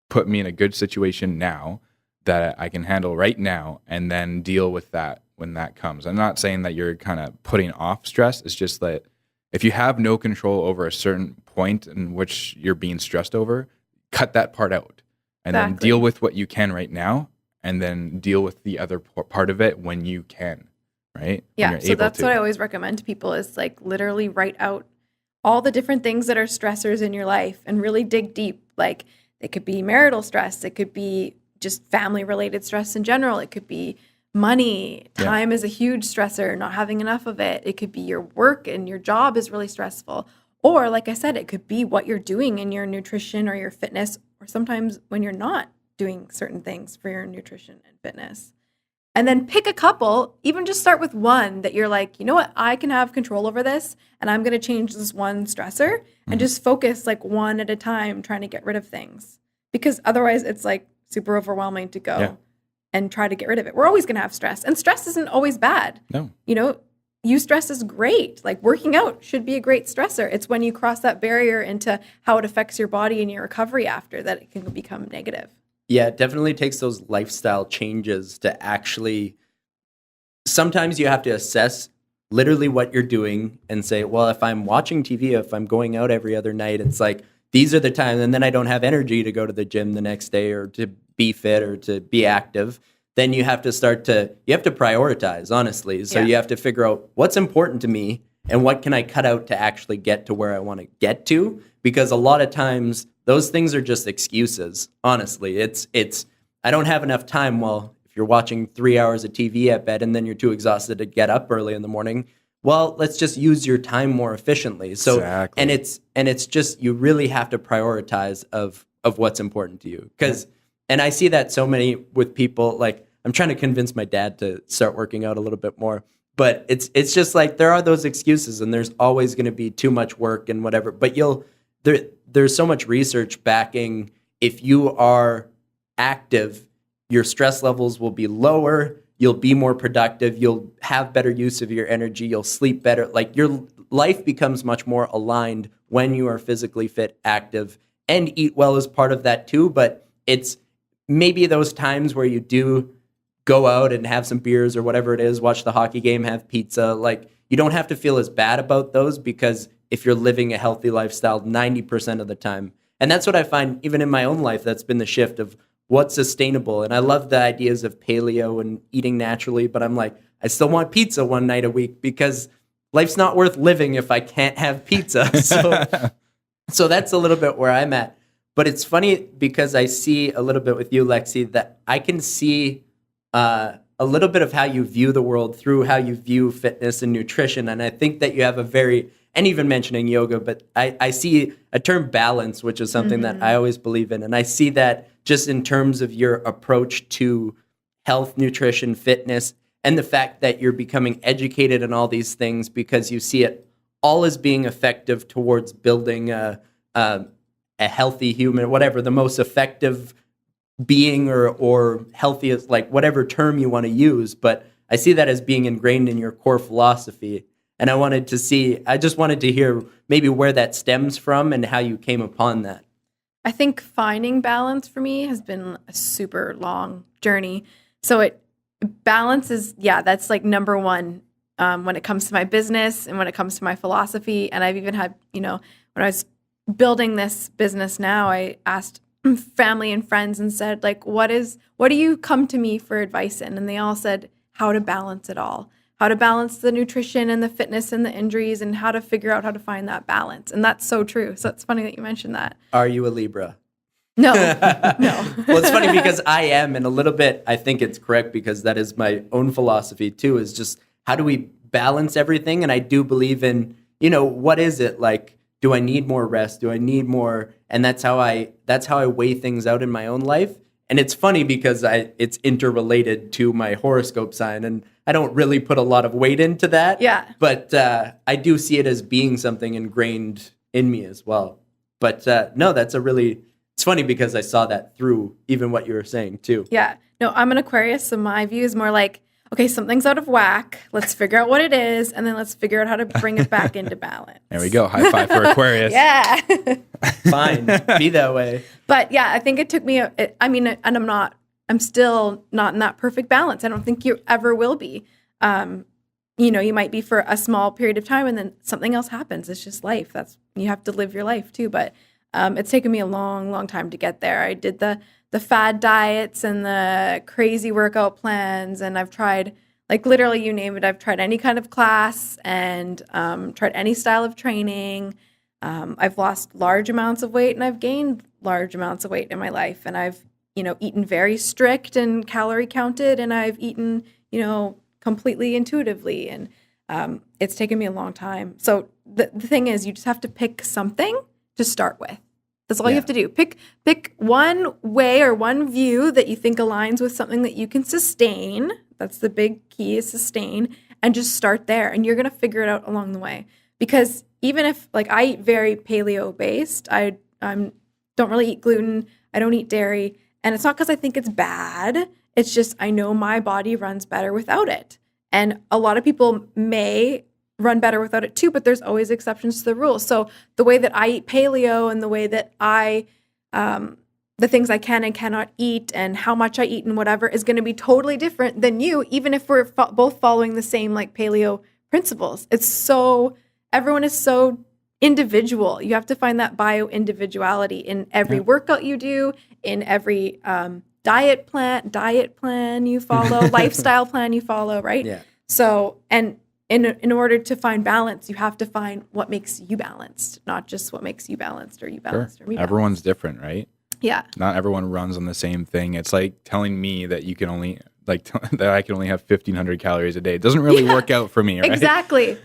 put me in a good situation now that I can handle right now, and then deal with that when that comes. I'm not saying that you're kind of putting off stress. It's just that if you have no control over a certain point in which you're being stressed over, cut that part out and then deal with what you can right now, and then deal with the other part of it when you can, right? Yeah, so that's what I always recommend to people is like literally write out all the different things that are stressors in your life and really dig deep. Like it could be marital stress, it could be just family-related stress in general, it could be money. Time is a huge stressor, not having enough of it. It could be your work and your job is really stressful. Or like I said, it could be what you're doing in your nutrition or your fitness, or sometimes when you're not doing certain things for your nutrition and fitness. And then pick a couple, even just start with one that you're like, you know what, I can have control over this, and I'm going to change this one stressor and just focus like one at a time trying to get rid of things. Because otherwise it's like super overwhelming to go and try to get rid of it. We're always going to have stress, and stress isn't always bad. No. You know, stress is great. Like working out should be a great stressor. It's when you cross that barrier into how it affects your body and your recovery after that it can become negative. Yeah, it definitely takes those lifestyle changes to actually, sometimes you have to assess literally what you're doing and say, well, if I'm watching TV, if I'm going out every other night, it's like, these are the times, and then I don't have energy to go to the gym the next day or to be fit or to be active. Then you have to prioritize, honestly. So you have to figure out what's important to me and what can I cut out to actually get to where I want to get to. Because a lot of times those things are just excuses. Honestly, it's I don't have enough time. Well, if you're watching 3 hours of TV at bed and then you're too exhausted to get up early in the morning, well, let's just use your time more efficiently. So, exactly. and it's just, you really have to prioritize of what's important to you. And I see that so many with people, like I'm trying to convince my dad to start working out a little bit more, but it's just like, there are those excuses and there's always going to be too much work and whatever, but there's so much research backing, if you are active, your stress levels will be lower, you'll be more productive, you'll have better use of your energy, you'll sleep better. Like your life becomes much more aligned when you are physically fit, active, and eat well is part of that too. But it's maybe those times where you do go out and have some beers or whatever it is, watch the hockey game, have pizza. Like you don't have to feel as bad about those, because if you're living a healthy lifestyle 90% of the time. And that's what I find even in my own life, that's been the shift of what's sustainable. And I love the ideas of paleo and eating naturally, but I'm like, I still want pizza one night a week, because life's not worth living if I can't have pizza. So that's a little bit where I'm at. But it's funny because I see a little bit with you, Lexi, that I can see a little bit of how you view the world through how you view fitness and nutrition. And I think that you have and even mentioning yoga, but I see a term balance, which is something that I always believe in. And I see that just in terms of your approach to health, nutrition, fitness, and the fact that you're becoming educated in all these things because you see it all as being effective towards building a healthy human, whatever, the most effective being or healthiest, like whatever term you want to use. But I see that as being ingrained in your core philosophy. And I just wanted to hear maybe where that stems from and how you came upon that. I think finding balance for me has been a super long journey. So balance is, that's like number one when it comes to my business and when it comes to my philosophy. And I've even had, when I was building this business now, I asked family and friends and said, like, what do you come to me for advice in? And they all said, how to balance it all. how to balance the nutrition and the fitness and the injuries and how to figure out how to find that balance. And that's so true. So it's funny that you mentioned that. Are you a Libra? No, no. Well, it's funny because I am, and a little bit, I think it's correct because that is my own philosophy too, is just how do we balance everything? And I do believe in, what is it like? Do I need more rest? Do I need more? And that's how I weigh things out in my own life. And it's funny because it's interrelated to my horoscope sign, and I don't really put a lot of weight into that. Yeah. But I do see it as being something ingrained in me as well. But no, it's funny because I saw that through even what you were saying too. Yeah. No, I'm an Aquarius, so my view is more like, okay, something's out of whack. Let's figure out what it is, and then let's figure out how to bring it back into balance. There we go. High five for Aquarius. Yeah. Fine. Be that way. But yeah, I think it took me, and I'm still not in that perfect balance. I don't think you ever will be. You might be for a small period of time and then something else happens. It's just life. You have to live your life too. But it's taken me a long, long time to get there. I did the fad diets and the crazy workout plans, and I've tried, like, literally, you name it. I've tried any kind of class and tried any style of training. I've lost large amounts of weight and I've gained large amounts of weight in my life. And I've, eaten very strict and calorie counted, and I've eaten, completely intuitively. And it's taken me a long time. So the thing is, you just have to pick something to start with. That's all you have to do. Pick one way or one view that you think aligns with something that you can sustain. That's the big key, is sustain, and just start there. And you're going to figure it out along the way. Because even if, like, I eat very paleo based, I don't really eat gluten, I don't eat dairy, and it's not because I think it's bad. It's just I know my body runs better without it. And a lot of people may run better without it too, but there's always exceptions to the rule. So the way that I eat paleo and the way that the things I can and cannot eat and how much I eat and whatever is going to be totally different than you, even if we're both following the same, like, paleo principles. Everyone is so individual. You have to find that bio-individuality in every workout you do, in every diet plan you follow, lifestyle plan you follow, right? Yeah. So, and in order to find balance, you have to find what makes you balanced, not just what makes you balanced or you balanced or me balanced. Everyone's different, right? Yeah. Not everyone runs on the same thing. It's like telling me that you can only that I can only have 1,500 calories a day. It doesn't really work out for me, right? Exactly.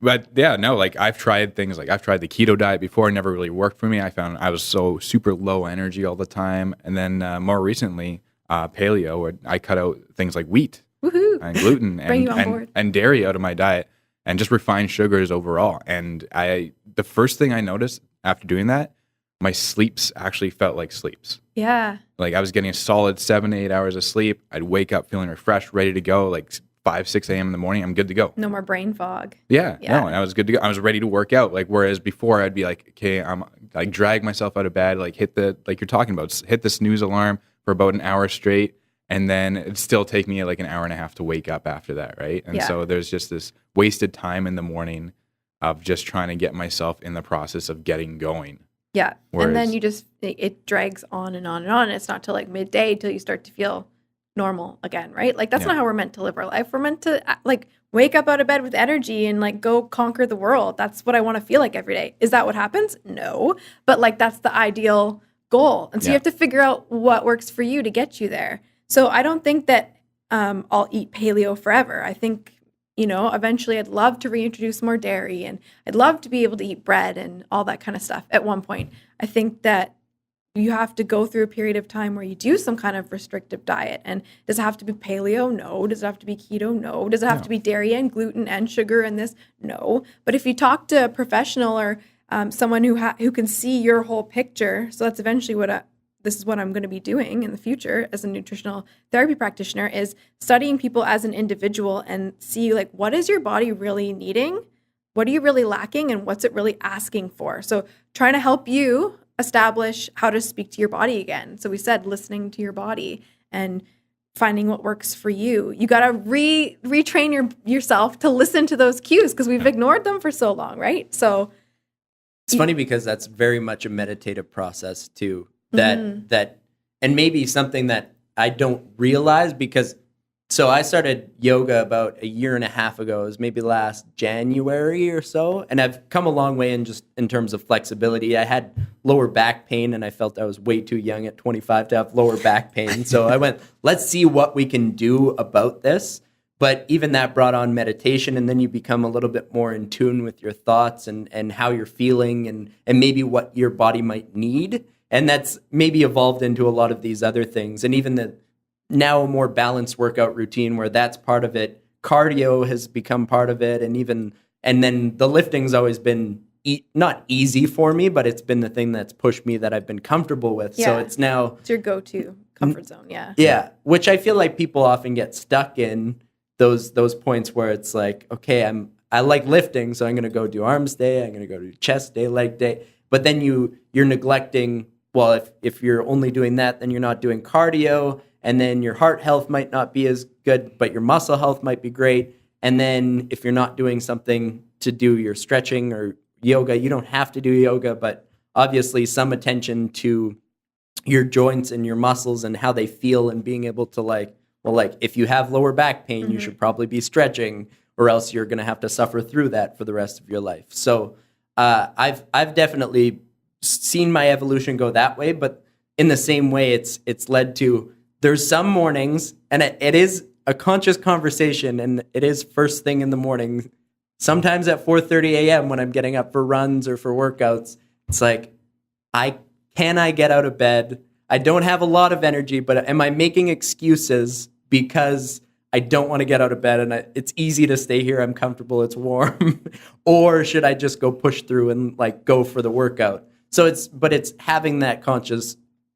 But yeah, no, like, I've tried things, like I've tried the keto diet before. It never really worked for me. I found I was so super low energy all the time. And then more recently, paleo, where I cut out things like wheat. Woohoo. And gluten Bring you on board. and dairy out of my diet, and just refined sugars overall. And the first thing I noticed after doing that, my sleeps actually felt like sleeps. Yeah. Like, I was getting a solid 7 to 8 hours of sleep. I'd wake up feeling refreshed, ready to go, like 5, 6 a.m. in the morning. I'm good to go. No more brain fog. Yeah. Yeah. No, and I was good to go. I was ready to work out. Like, whereas before I'd be like, okay, I'm like, drag myself out of bed, like like you're talking about, hit the snooze alarm for about an hour straight. And then it'd still take me like an hour and a half to wake up after that, right? And so there's just this wasted time in the morning of just trying to get myself in the process of getting going. Yeah. Whereas, and then it drags on and on and on. And it's not till like midday till you start to feel normal again, right? Like, that's not how we're meant to live our life. We're meant to, like, wake up out of bed with energy and, like, go conquer the world. That's what I want to feel like every day. Is that what happens? No. But, like, that's the ideal goal. And so you have to figure out what works for you to get you there. So I don't think that I'll eat paleo forever. I think, eventually I'd love to reintroduce more dairy, and I'd love to be able to eat bread and all that kind of stuff at one point. I think that you have to go through a period of time where you do some kind of restrictive diet. And does it have to be paleo? No. Does it have to be keto? No. Does it have to be dairy and gluten and sugar and this? No. But if you talk to a professional or someone who can see your whole picture, so that's eventually this is what I'm going to be doing in the future as a nutritional therapy practitioner, is studying people as an individual and see, like, what is your body really needing? What are you really lacking? And what's it really asking for? So trying to help you establish how to speak to your body again. So we said listening to your body and finding what works for you. You got to retrain yourself to listen to those cues because we've ignored them for so long, right? So it's funny because that's very much a meditative process too. That and maybe something that I don't realize, because So I started yoga about a year and a half ago. It was maybe last January or so. And I've come a long way in terms of flexibility. I had lower back pain and I felt I was way too young at 25 to have lower back pain. So I went, let's see what we can do about this. But even that brought on meditation, and then you become a little bit more in tune with your thoughts and how you're feeling and maybe what your body might need. And that's maybe evolved into a lot of these other things. And even now a more balanced workout routine where that's part of it. Cardio has become part of it. And then the lifting's always been not easy for me, but it's been the thing that's pushed me that I've been comfortable with. Yeah. So it's now... It's your go-to comfort zone, yeah. Yeah, which I feel like people often get stuck in those points where it's like, okay, I like lifting, so I'm going to go do arms day, I'm going to go do chest day, leg day. But then you're neglecting, well, if you're only doing that, then you're not doing cardio. And then your heart health might not be as good, but your muscle health might be great. And then if you're not doing something to do your stretching or yoga, you don't have to do yoga, but obviously some attention to your joints and your muscles and how they feel and being able to if you have lower back pain, you should probably be stretching or else you're going to have to suffer through that for the rest of your life. So I've definitely seen my evolution go that way, but in the same way, it's led to... There's some mornings, and it is a conscious conversation, and it is first thing in the morning. Sometimes at 4:30 a.m. when I'm getting up for runs or for workouts, it's like, can I get out of bed? I don't have a lot of energy, but am I making excuses because I don't want to get out of bed and it's easy to stay here, I'm comfortable, it's warm? Or should I just go push through and go for the workout? So it's having that conscious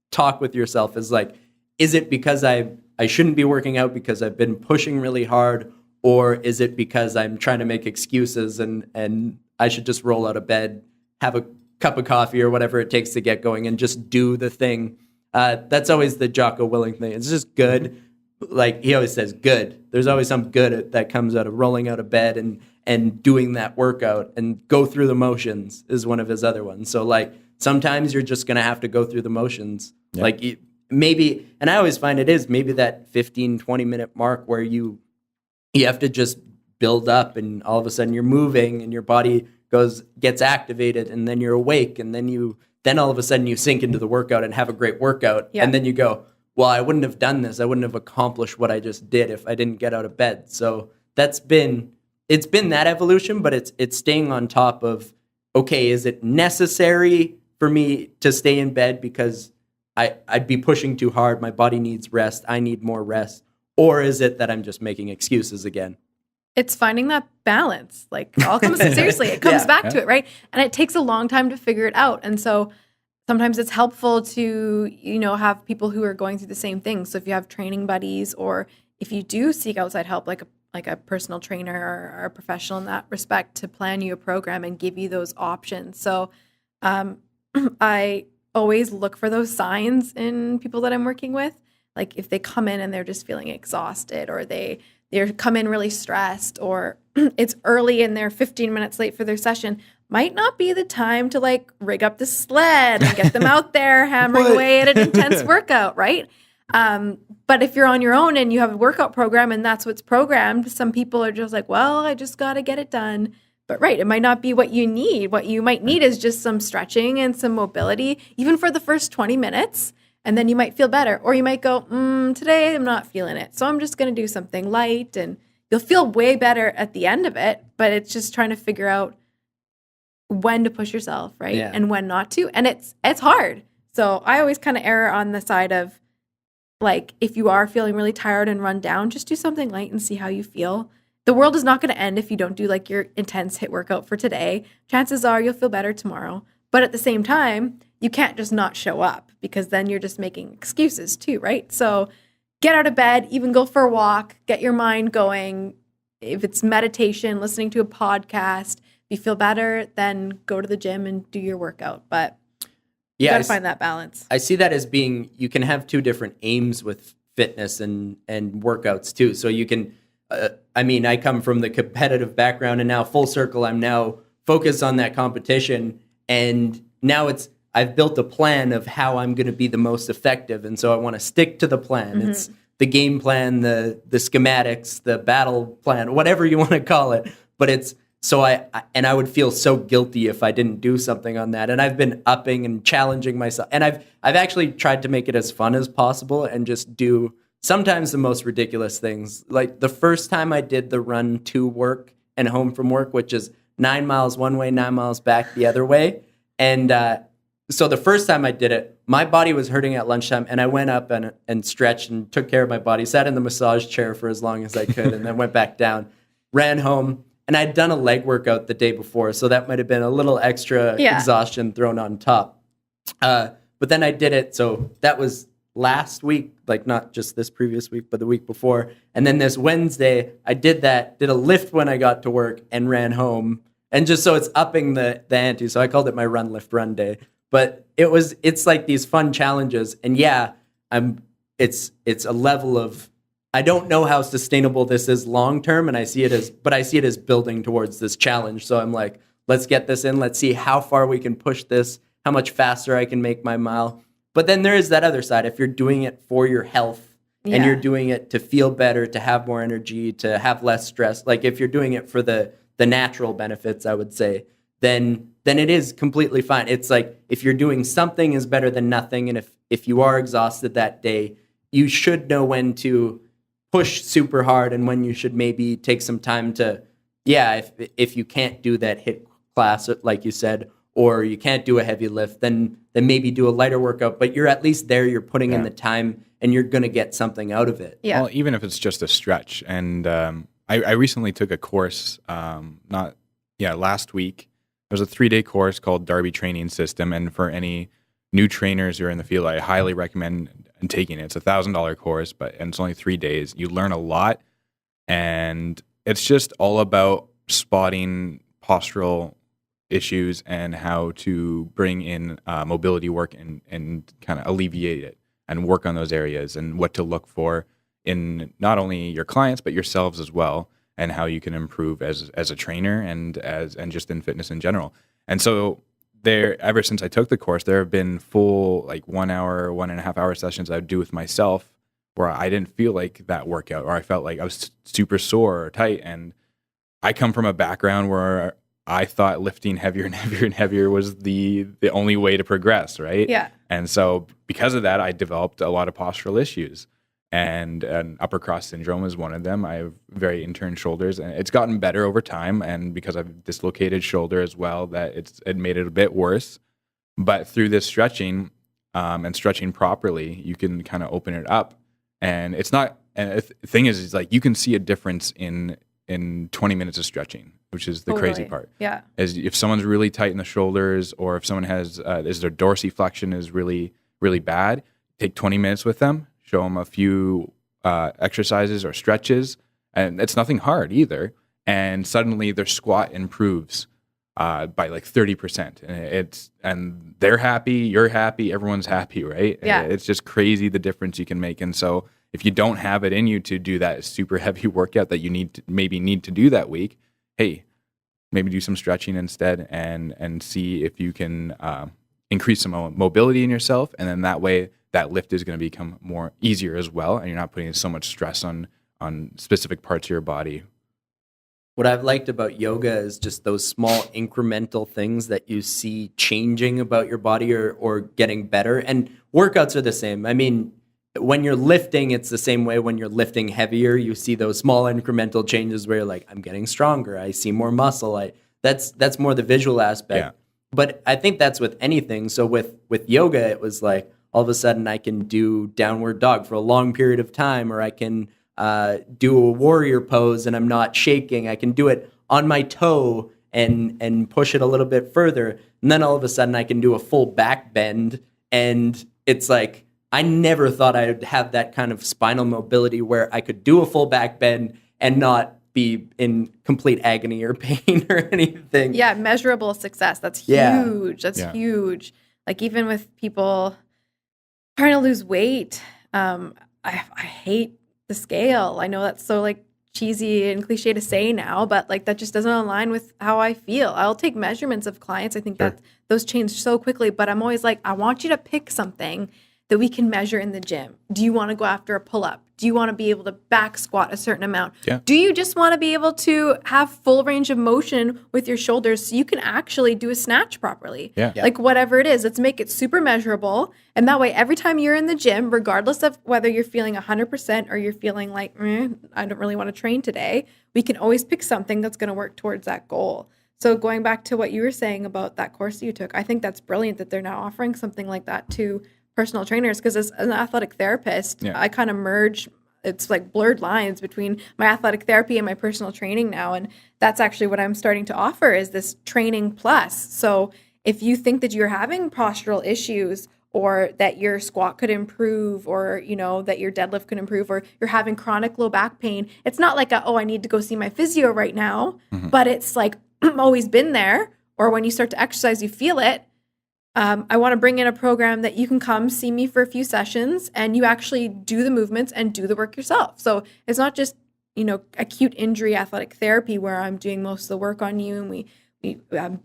talk with yourself is like, is it because I shouldn't be working out because I've been pushing really hard? Or is it because I'm trying to make excuses and I should just roll out of bed, have a cup of coffee or whatever it takes to get going and just do the thing? That's always the Jocko Willink thing. It's just good. Like he always says, good. There's always some good that comes out of rolling out of bed and doing that workout, and go through the motions is one of his other ones. So sometimes you're just going to have to go through the motions. Yeah. Maybe, and I always find it is maybe that 15, 20 minute mark where you have to just build up and all of a sudden you're moving and your body gets activated and then you're awake and then all of a sudden you sink into the workout and have a great workout. Yeah. And then you go, well, I wouldn't have done this. I wouldn't have accomplished what I just did if I didn't get out of bed. So it's been that evolution, but it's staying on top of, okay, is it necessary for me to stay in bed because I'd be pushing too hard. My body needs rest. I need more rest. Or is it that I'm just making excuses again? It's finding that balance. All comes seriously. It comes back to it, right? And it takes a long time to figure it out. And so sometimes it's helpful to, have people who are going through the same thing. So if you have training buddies, or if you do seek outside help, like a personal trainer or a professional in that respect, to plan you a program and give you those options. So I always look for those signs in people that I'm working with. Like if they come in and they're just feeling exhausted, or they come in really stressed, or it's early and they're 15 minutes late for their session, might not be the time to rig up the sled and get them out there hammering away at an intense workout, right? But if you're on your own and you have a workout program and that's what's programmed, some people are just like, well, I just got to get it done. But right, it might not be what you need. What you might need is just some stretching and some mobility, even for the first 20 minutes. And then you might feel better. Or you might go, today I'm not feeling it, so I'm just going to do something light. And you'll feel way better at the end of it. But it's just trying to figure out when to push yourself, right? Yeah. And when not to. And it's hard. So I always kind of err on the side of, if you are feeling really tired and run down, just do something light and see how you feel. The world is not going to end if you don't do your intense HIIT workout for today. Chances are you'll feel better tomorrow. But at the same time, you can't just not show up, because then you're just making excuses too, right? So get out of bed, even go for a walk, get your mind going. If it's meditation, listening to a podcast, if you feel better, then go to the gym and do your workout. But you got to find that balance. I see that as being, you can have two different aims with fitness and workouts too. So you can, I come from the competitive background, and now full circle, I'm now focused on that competition. And now I've built a plan of how I'm going to be the most effective. And so I want to stick to the plan. Mm-hmm. the game plan, the schematics, the battle plan, whatever you want to call it. But it's so I would feel so guilty if I didn't do something on that. And I've been upping and challenging myself. And I've actually tried to make it as fun as possible and just do sometimes the most ridiculous things. Like the first time I did the run to work and home from work, which is 9 miles one way, 9 miles back the other way. And so the first time I did it, my body was hurting at lunchtime, and I went up and stretched and took care of my body, sat in the massage chair for as long as I could, and then went back down, ran home. And I'd done a leg workout the day before, so that might have been a little extra exhaustion thrown on top. But then I did it, so that was last week, like not just this previous week, but the week before. And then this Wednesday, I did a lift when I got to work and ran home. And just so it's upping the ante, so I called it my run, lift, run day. But it's like these fun challenges. And it's a level of, I don't know how sustainable this is long term, and I see it as building towards this challenge. So I'm like, let's get this in. Let's see how far we can push this, how much faster I can make my mile. But then there is that other side. If you're doing it for your health and you're doing it to feel better, to have more energy, to have less stress, like if you're doing it for the natural benefits, I would say, then it is completely fine. It's like if you're doing something is better than nothing. And if you are exhausted that day, you should know when to push super hard and when you should maybe take some time to, if you can't do that HIIT class, like you said, or you can't do a heavy lift, then maybe do a lighter workout, but you're at least there, you're putting in the time and you're going to get something out of it. Yeah. Well, even if it's just a stretch. And I recently took a course, last week. It was a 3-day course called Darby Training System. And for any new trainers who are in the field, I highly recommend taking it. It's $1,000 course, and it's only 3 days. You learn a lot, and it's just all about spotting postural issues and how to bring in mobility work and kind of alleviate it and work on those areas and what to look for in not only your clients but yourselves as well, and how you can improve as a trainer and just in fitness in general. And so ever since I took the course, there have been full 1 hour, 1.5 hour sessions I would do with myself where I didn't feel like that workout, or I felt like I was super sore or tight. And I come from a background where I thought lifting heavier and heavier and heavier was the only way to progress, right? Yeah. And so because of that, I developed a lot of postural issues. And upper cross syndrome is one of them. I have very intern shoulders, and it's gotten better over time. And because I've dislocated shoulder as well, it made it a bit worse. But through this stretching and stretching properly, you can kind of open it up. And it's not. And the thing is like you can see a difference in 20 minutes of stretching, which is the crazy part. Yeah. Is if someone's really tight in the shoulders, or if someone has their dorsiflexion is really really bad, take 20 minutes with them. Show them a few exercises or stretches, and it's nothing hard either. And suddenly their squat improves by 30%, and they're happy, you're happy, everyone's happy, right? Yeah. It's just crazy the difference you can make. And so if you don't have it in you to do that super heavy workout that you need to do that week, hey, maybe do some stretching instead, and see if you can increase some mobility in yourself, and then that way that lift is going to become more easier as well, and you're not putting so much stress on specific parts of your body. What I've liked about yoga is just those small incremental things that you see changing about your body or getting better. And workouts are the same. I mean, when you're lifting, it's the same way. When you're lifting heavier, you see those small incremental changes where you're like, I'm getting stronger. I see more muscle. That's more the visual aspect. Yeah. But I think that's with anything. So with yoga, it was like, all of a sudden I can do downward dog for a long period of time, or I can do a warrior pose and I'm not shaking. I can do it on my toe and push it a little bit further. And then all of a sudden I can do a full back bend. And it's like, I never thought I would have that kind of spinal mobility where I could do a full back bend and not be in complete agony or pain or anything. Yeah, measurable success. That's huge. That's huge. Like even with people trying to lose weight, I hate the scale. I know that's so cheesy and cliche to say now, but that just doesn't align with how I feel. I'll take measurements of clients. I think that those change so quickly, but I'm always like, I want you to pick something that we can measure in the gym. Do you want to go after a pull-up? Do you want to be able to back squat a certain amount? Yeah. Do you just want to be able to have full range of motion with your shoulders so you can actually do a snatch properly? Yeah. Like whatever it is, let's make it super measurable. And that way, every time you're in the gym, regardless of whether you're feeling 100% or you're feeling like, I don't really want to train today, we can always pick something that's going to work towards that goal. So going back to what you were saying about that course you took, I think that's brilliant that they're now offering something like that to personal trainers, because as an athletic therapist, I kind of merge, it's like blurred lines between my athletic therapy and my personal training now. And that's actually what I'm starting to offer is this training plus. So if you think that you're having postural issues or that your squat could improve or, you know, that your deadlift could improve or you're having chronic low back pain, it's not like, I need to go see my physio right now, but it's like always been there. Or when you start to exercise, you feel it. I want to bring in a program that you can come see me for a few sessions and you actually do the movements and do the work yourself. So it's not just, you know, acute injury athletic therapy where I'm doing most of the work on you and we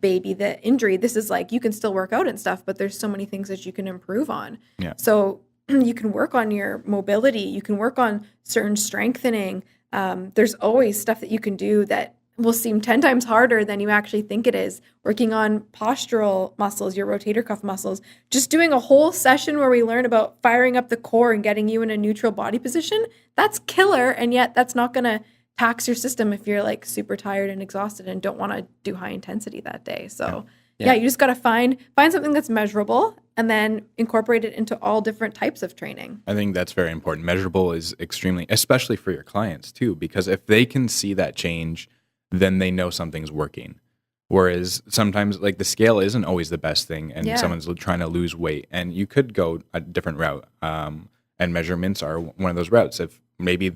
baby the injury. This is like, you can still work out and stuff, but there's so many things that you can improve on. Yeah. So you can work on your mobility. You can work on certain strengthening. There's always stuff that you can do that will seem 10 times harder than you actually think it is. Working on postural muscles, your rotator cuff muscles, just doing a whole session where we learn about firing up the core and getting you in a neutral body position, that's killer. And yet that's not going to tax your system if you're like super tired and exhausted and don't want to do high intensity that day. So yeah, you just got to find something that's measurable and then incorporate it into all different types of training. I think that's very important. Measurable is extremely, especially for your clients too, because if they can see that change, then they know something's working. Whereas sometimes like the scale isn't always the best thing and someone's trying to lose weight and you could go a different route. And measurements are one of those routes. If maybe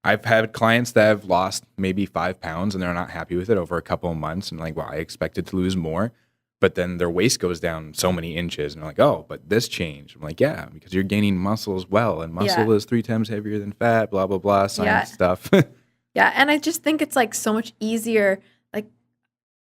I've had clients that have lost maybe 5 pounds and they're not happy with it over a couple of months and like, well, I expected to lose more, but then their waist goes down so many inches and they're like, oh, but this changed. I'm like, yeah, because you're gaining muscle as well. And muscle is 3 times heavier than fat, blah, blah, blah, science stuff. Yeah, and I just think it's like so much easier, like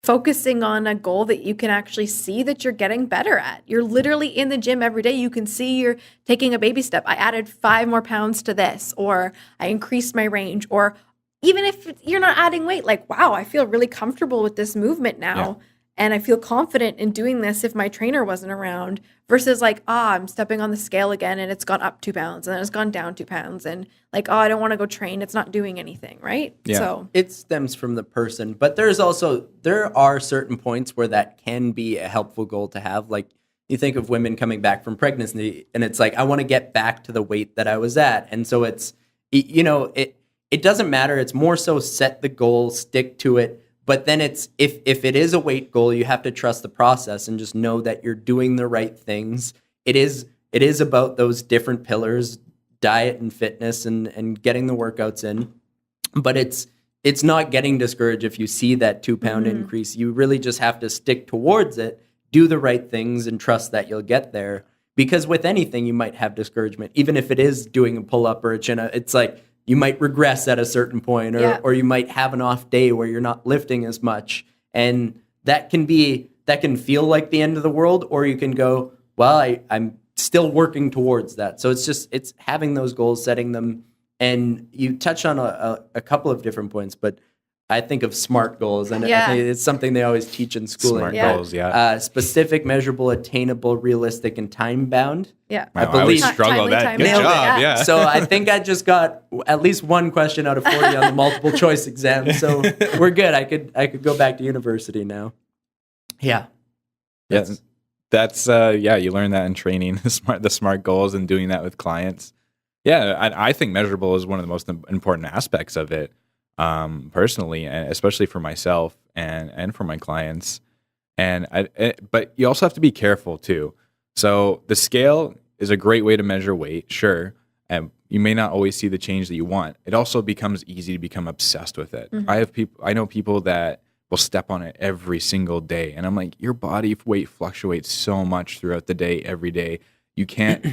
focusing on a goal that you can actually see that you're getting better at. You're literally in the gym every day. You can see you're taking a baby step. I added 5 more pounds to this, or I increased my range, or even if you're not adding weight, like, wow, I feel really comfortable with this movement now. Yeah. And I feel confident in doing this if my trainer wasn't around versus like, I'm stepping on the scale again and it's gone up 2 pounds and then it's gone down 2 pounds and like, I don't want to go train. It's not doing anything, right? Yeah. So it stems from the person, but there are certain points where that can be a helpful goal to have. Like you think of women coming back from pregnancy and it's like, I want to get back to the weight that I was at. And so it's, you know, it doesn't matter. It's more so set the goal, stick to it. But then it's if it is a weight goal, you have to trust the process and just know that you're doing the right things. It is about those different pillars, diet and fitness and getting the workouts in. But it's not getting discouraged if you see that 2 pound increase. You really just have to stick towards it, do the right things and trust that you'll get there. Because with anything you might have discouragement. Even if it is doing a pull up or a chin up, it's like you might regress at a certain point or you might have an off day where you're not lifting as much. And that can feel like the end of the world, or you can go, well, I'm still working towards that. So it's having those goals, setting them. And you touch on a couple of different points, but I think of SMART goals, and I think it's something they always teach in schooling. SMART goals, specific, measurable, attainable, realistic, and time-bound. Yeah. I always struggle with that. Good job, yeah. So I think I just got at least 1 question out of 40 on the multiple choice exam. So we're good. I could go back to university now. Yeah. That's you learn that in training, the SMART goals and doing that with clients. Yeah, I think measurable is one of the most important aspects of it. Personally, and especially for myself and for my clients. But you also have to be careful too. So the scale is a great way to measure weight, sure. And you may not always see the change that you want. It also becomes easy to become obsessed with it. I know people that will step on it every single day. And I'm like, your body weight fluctuates so much throughout the day, every day. You can't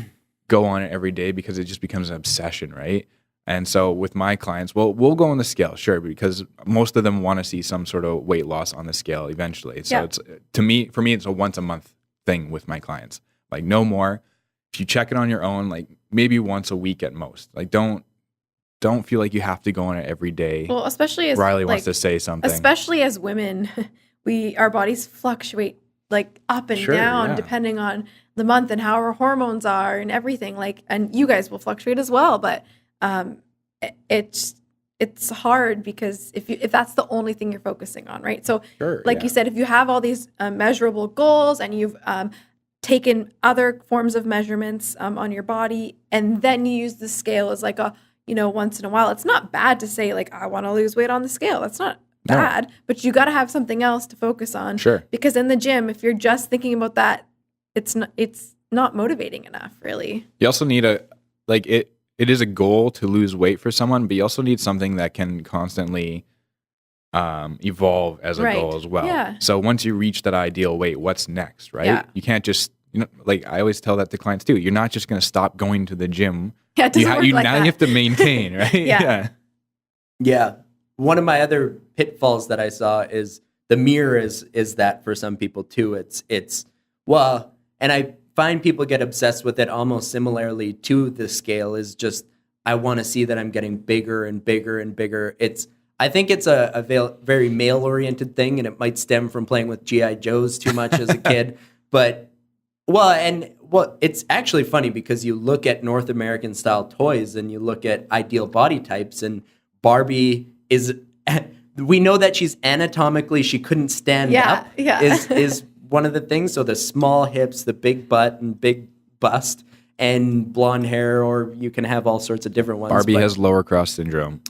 go on it every day because it just becomes an obsession, right? And so with my clients, well, we'll go on the scale, sure, because most of them want to see some sort of weight loss on the scale eventually. So it's for me, it's a once a month thing with my clients. Like no more. If you check it on your own, like maybe once a week at most. Like don't don't feel like you have to go on it every day. Well, especially as Riley like, wants to say something. especially as women, our bodies fluctuate like up and Sure, down yeah. depending on the month and how our hormones are and everything. Like, and you guys will fluctuate as well, but it's hard because if that's the only thing you're focusing on, right? So, Sure, like yeah. you said, if you have all these measurable goals and you've taken other forms of measurements on your body, and then you use the scale as like a, once in a while, it's not bad to say like, I want to lose weight on the scale. That's not No. bad, but you got to have something else to focus on. Sure. Because in the gym, if you're just thinking about that, it's not motivating enough, really. You also need it is a goal to lose weight for someone, but you also need something that can constantly evolve as a Right. goal as well. Yeah. So once you reach that ideal weight, what's next, right? Yeah. You can't just, like I always tell that to clients too. You're not just going to stop going to the gym. Yeah, it doesn't work like now that. you have to maintain, right? Yeah. Yeah. One of my other pitfalls that I saw is the mirror is that for some people too. It's well, and I find people get obsessed with it almost similarly to the scale, is just, I want to see that I'm getting bigger and bigger and bigger. I think it's a very male oriented thing, and it might stem from playing with GI Joes too much as a kid. But it's actually funny because you look at North American style toys and you look at ideal body types, and Barbie is, we know that she's anatomically, she couldn't stand up, is one of the things. So the small hips, the big butt and big bust, and blonde hair, or you can have all sorts of different ones. Barbie has lower cross syndrome.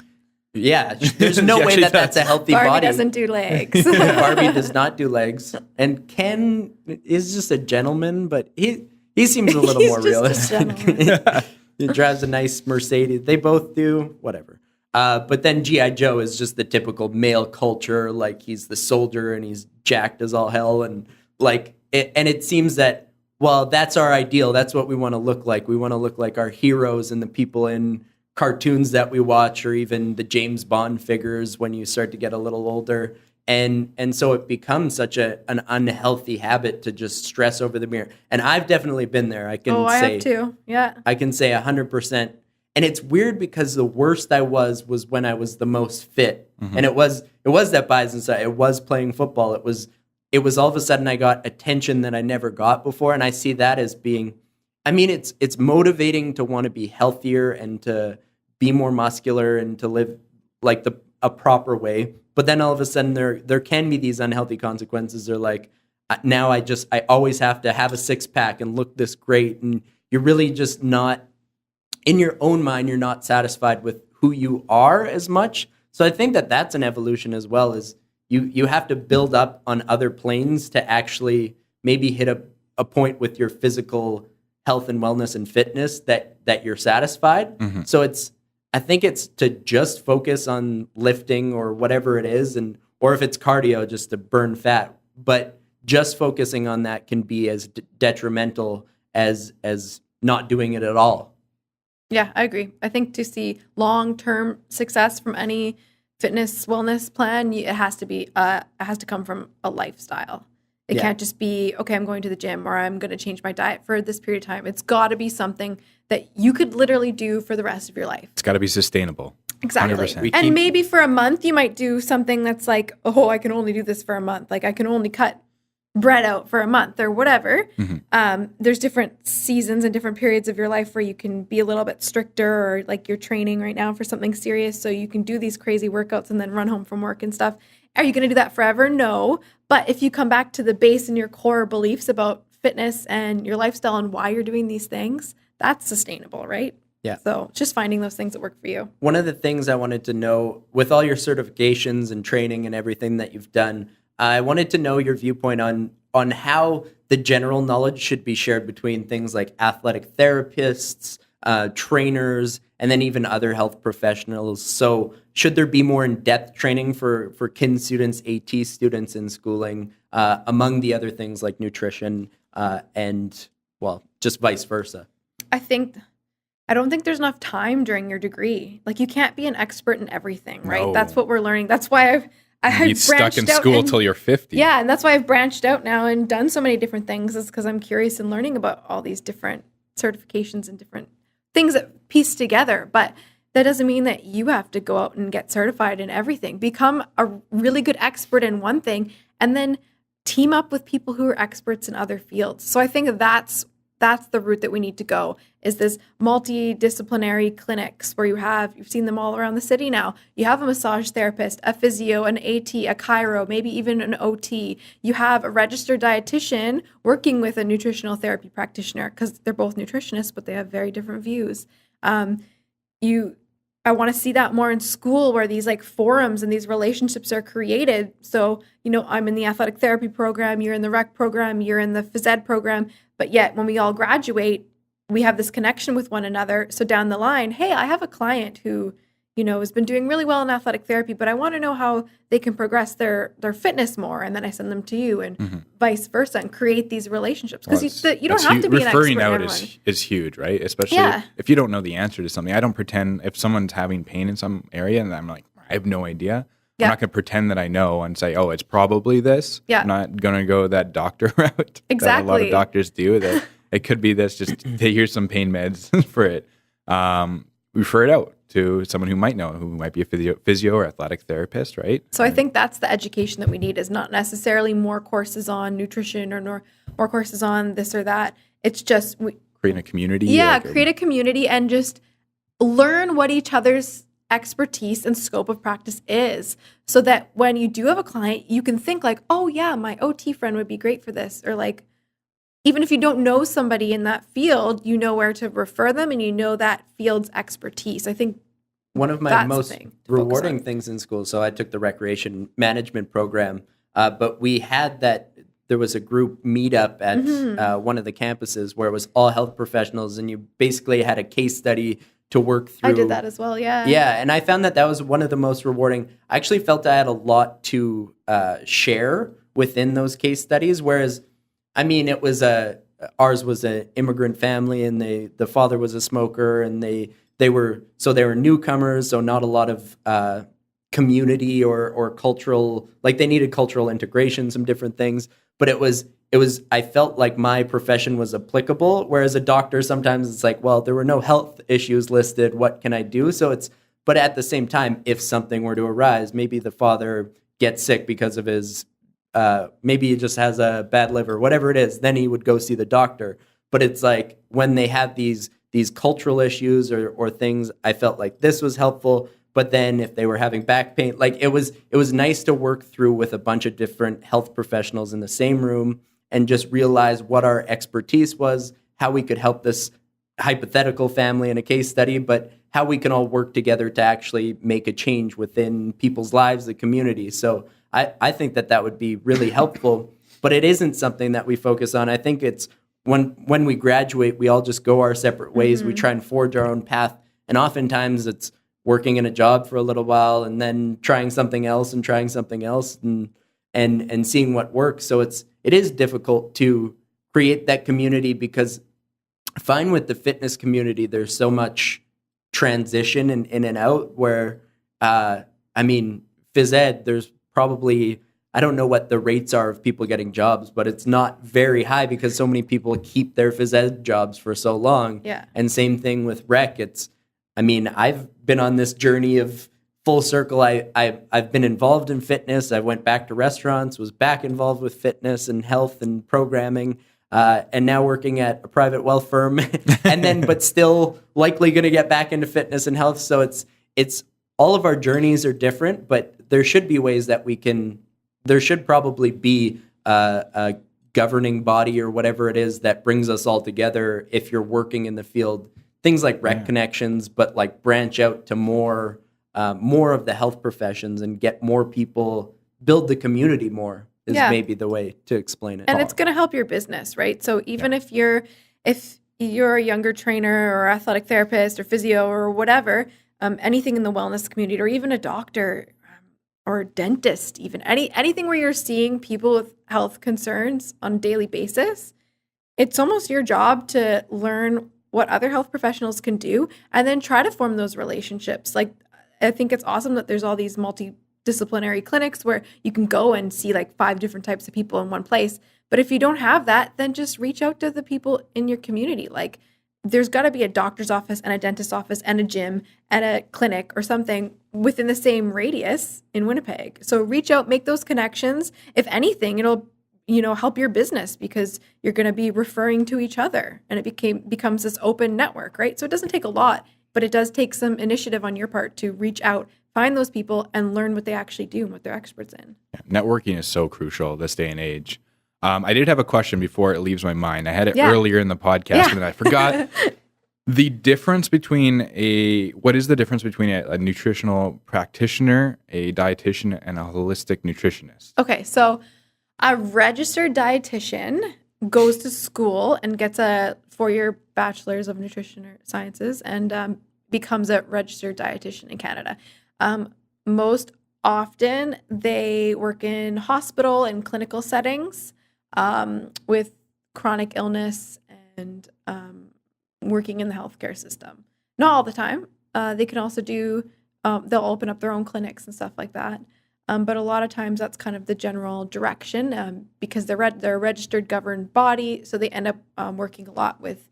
Yeah, there's no Yeah, way she that's a healthy Barbie body. doesn't do legs. Barbie does not do legs, and Ken is just a gentleman, but he seems a little He's more just a realistic. He drives a nice Mercedes. They both do, whatever. But then G.I. Joe is just the typical male culture, like he's the soldier and he's jacked as all hell, and it seems that, well, that's our ideal. That's what we want to look like. We want to look like our heroes and the people in cartoons that we watch, or even the James Bond figures when you start to get a little older. And so it becomes such an unhealthy habit to just stress over the mirror. And I've definitely been there. I I have too. Yeah. I can say 100%. And it's weird because the worst I was when I was the most fit. Mm-hmm. And it was that bison side. It was playing football. It was all of a sudden I got attention that I never got before. And I see that as being, I mean, it's motivating to want to be healthier and to be more muscular and to live like a proper way. But then all of a sudden there can be these unhealthy consequences. They're like, now I always have to have a 6-pack and look this great. And you're really just not, in your own mind, you're not satisfied with who you are as much. So I think that's an evolution as well, is you have to build up on other planes to actually maybe hit a point with your physical health and wellness and fitness that you're satisfied. Mm-hmm. So I think it's to just focus on lifting or whatever it is, or if it's cardio, just to burn fat. But just focusing on that can be as detrimental as not doing it at all. Yeah, I agree. I think to see long-term success from any fitness wellness plan, it has to come from a lifestyle. It can't just be, okay, I'm going to the gym or I'm going to change my diet for this period of time. It's got to be something that you could literally do for the rest of your life. It's got to be sustainable. Exactly. 100%. And maybe for a month, you might do something that's like, oh, I can only do this for a month. Like I can only cut bread out for a month or whatever. Mm-hmm. There's different seasons and different periods of your life where you can be a little bit stricter, or like you're training right now for something serious. So you can do these crazy workouts and then run home from work and stuff. Are you going to do that forever? No. But if you come back to the base and your core beliefs about fitness and your lifestyle and why you're doing these things, that's sustainable, right? Yeah. So just finding those things that work for you. One of the things I wanted to know, with all your certifications and training and everything that you've done, I wanted to know your viewpoint on how the general knowledge should be shared between things like athletic therapists, trainers, and then even other health professionals. So should there be more in-depth training for kin students, AT students in schooling, among the other things like nutrition and, well, just vice versa? I don't think there's enough time during your degree. Like you can't be an expert in everything, right? No. That's what we're learning. That's why I've You're stuck in school till you're 50. Yeah, and that's why I've branched out now and done so many different things, is because I'm curious and learning about all these different certifications and different things that piece together. But that doesn't mean that you have to go out and get certified in everything. Become a really good expert in one thing and then team up with people who are experts in other fields. So I think that's the route that we need to go, is this multidisciplinary clinics where you've seen them all around the city now. You have a massage therapist, a physio, an AT, a chiro, maybe even an OT. You have a registered dietitian working with a nutritional therapy practitioner, because they're both nutritionists, but they have very different views. I want to see that more in school, where these like forums and these relationships are created. So, I'm in the athletic therapy program, you're in the rec program, you're in the phys ed program, but yet when we all graduate, we have this connection with one another. So down the line, hey, I have a client who, has been doing really well in athletic therapy, but I want to know how they can progress their fitness more. And then I send them to you, and vice versa, and create these relationships. Because you don't have to be an expert in referring out everyone. is huge, right? Especially if you don't know the answer to something. I don't pretend if someone's having pain in some area and I'm like, I have no idea. I'm not going to pretend that I know and say, oh, it's probably this. Yeah. I'm not going to go that doctor route. Exactly. That a lot of doctors do. That it could be this, just here's some pain meds for it. Refer it out to someone who might know, who might be a physio or athletic therapist, right? So I think that's the education that we need, is not necessarily more courses on nutrition or more courses on this or that. It's just create a community. Create a community and just learn what each other's expertise and scope of practice is, so that when you do have a client, you can think like, oh yeah, my OT friend would be great for this. Or like, even if you don't know somebody in that field, you know where to refer them and you know that field's expertise. I think one of my most rewarding things in school, so I took the recreation management program, but we had there was a group meetup at one of the campuses where it was all health professionals, and you basically had a case study to work through. I did that as well, yeah. Yeah, and I found that was one of the most rewarding. I actually felt I had a lot to share within those case studies, whereas, it was ours was an immigrant family, and the father was a smoker, and they were newcomers, so not a lot of community or cultural, like they needed cultural integration, some different things. But it was I felt like my profession was applicable, whereas a doctor sometimes it's like, well, there were no health issues listed, what can I do? But at the same time, if something were to arise, maybe the father gets sick because of his maybe he just has a bad liver, whatever it is, then he would go see the doctor. But it's like when they have these cultural issues or things, I felt like this was helpful. But then if they were having back pain, like it was nice to work through with a bunch of different health professionals in the same room and just realize what our expertise was, how we could help this hypothetical family in a case study, but how we can all work together to actually make a change within people's lives, the community. So I think that would be really helpful, but it isn't something that we focus on. I think it's when we graduate, we all just go our separate ways. We try and forge our own path. And oftentimes it's working in a job for a little while and then trying something else and seeing what works. So it is difficult to create that community, because I find with the fitness community, there's so much transition and in and out where, phys ed, there's probably, I don't know what the rates are of people getting jobs, but it's not very high because so many people keep their phys ed jobs for so long. Yeah. And same thing with rec. I've been on this journey of full circle. I've been involved in fitness. I went back to restaurants, was back involved with fitness and health and programming, and now working at a private wealth firm, but still likely going to get back into fitness and health. So it's all of our journeys are different, but there should be ways that there should probably be a governing body or whatever it is that brings us all together if you're working in the field. Things like rec connections, but like branch out to more of the health professions and get more people, build the community more is maybe the way to explain it. And it's going to help your business, right? So even if you're a younger trainer or athletic therapist or physio or whatever, anything in the wellness community, or even a doctor or a dentist, even anything where you're seeing people with health concerns on a daily basis, it's almost your job to learn what other health professionals can do and then try to form those relationships. Like, I think it's awesome that there's all these multidisciplinary clinics where you can go and see like 5 different types of people in one place. But if you don't have that, then just reach out to the people in your community. Like, there's got to be a doctor's office and a dentist's office and a gym and a clinic or something within the same radius in Winnipeg. So reach out, make those connections. If anything, it'll, help your business because you're going to be referring to each other, and it becomes this open network, right? So it doesn't take a lot, but it does take some initiative on your part to reach out, find those people, and learn what they actually do and what they're experts in. Yeah, networking is so crucial this day and age. I did have a question before it leaves my mind. I had it earlier in the podcast and I forgot. The difference between what is the difference between a nutritional practitioner, a dietitian, and a holistic nutritionist? Okay, so a registered dietitian goes to school and gets a 4-year bachelor's of nutrition sciences and becomes a registered dietitian in Canada. Most often, they work in hospital and clinical settings with chronic illness and working in the healthcare system. Not all the time. They can also they'll open up their own clinics and stuff like that. But a lot of times that's kind of the general direction because they're a registered governed body, so they end up working a lot with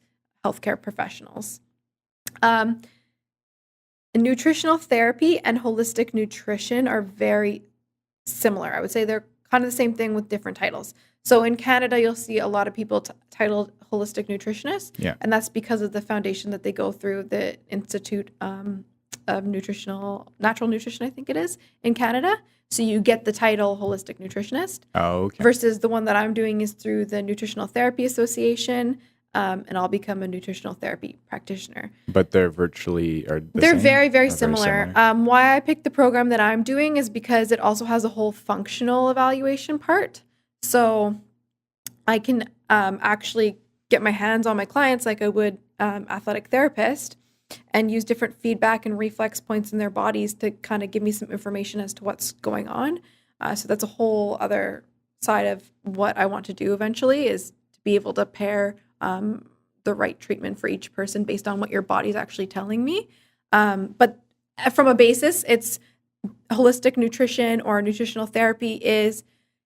healthcare professionals. Nutritional therapy and holistic nutrition are very similar. I would say they're kind of the same thing with different titles. So in Canada, you'll see a lot of people titled holistic nutritionist, and that's because of the foundation that they go through, the Institute of Natural Nutrition, I think it is, in Canada. So you get the title holistic nutritionist. Oh, okay. Versus the one that I'm doing is through the Nutritional Therapy Association, and I'll become a nutritional therapy practitioner. But they're virtually they're very, very similar. Why I picked the program that I'm doing is because it also has a whole functional evaluation part. So I can actually get my hands on my clients like I would athletic therapist and use different feedback and reflex points in their bodies to kind of give me some information as to what's going on. So that's a whole other side of what I want to do eventually, is to be able to pair the right treatment for each person based on what your body's actually telling me. But from a basis, it's holistic nutrition or nutritional therapy is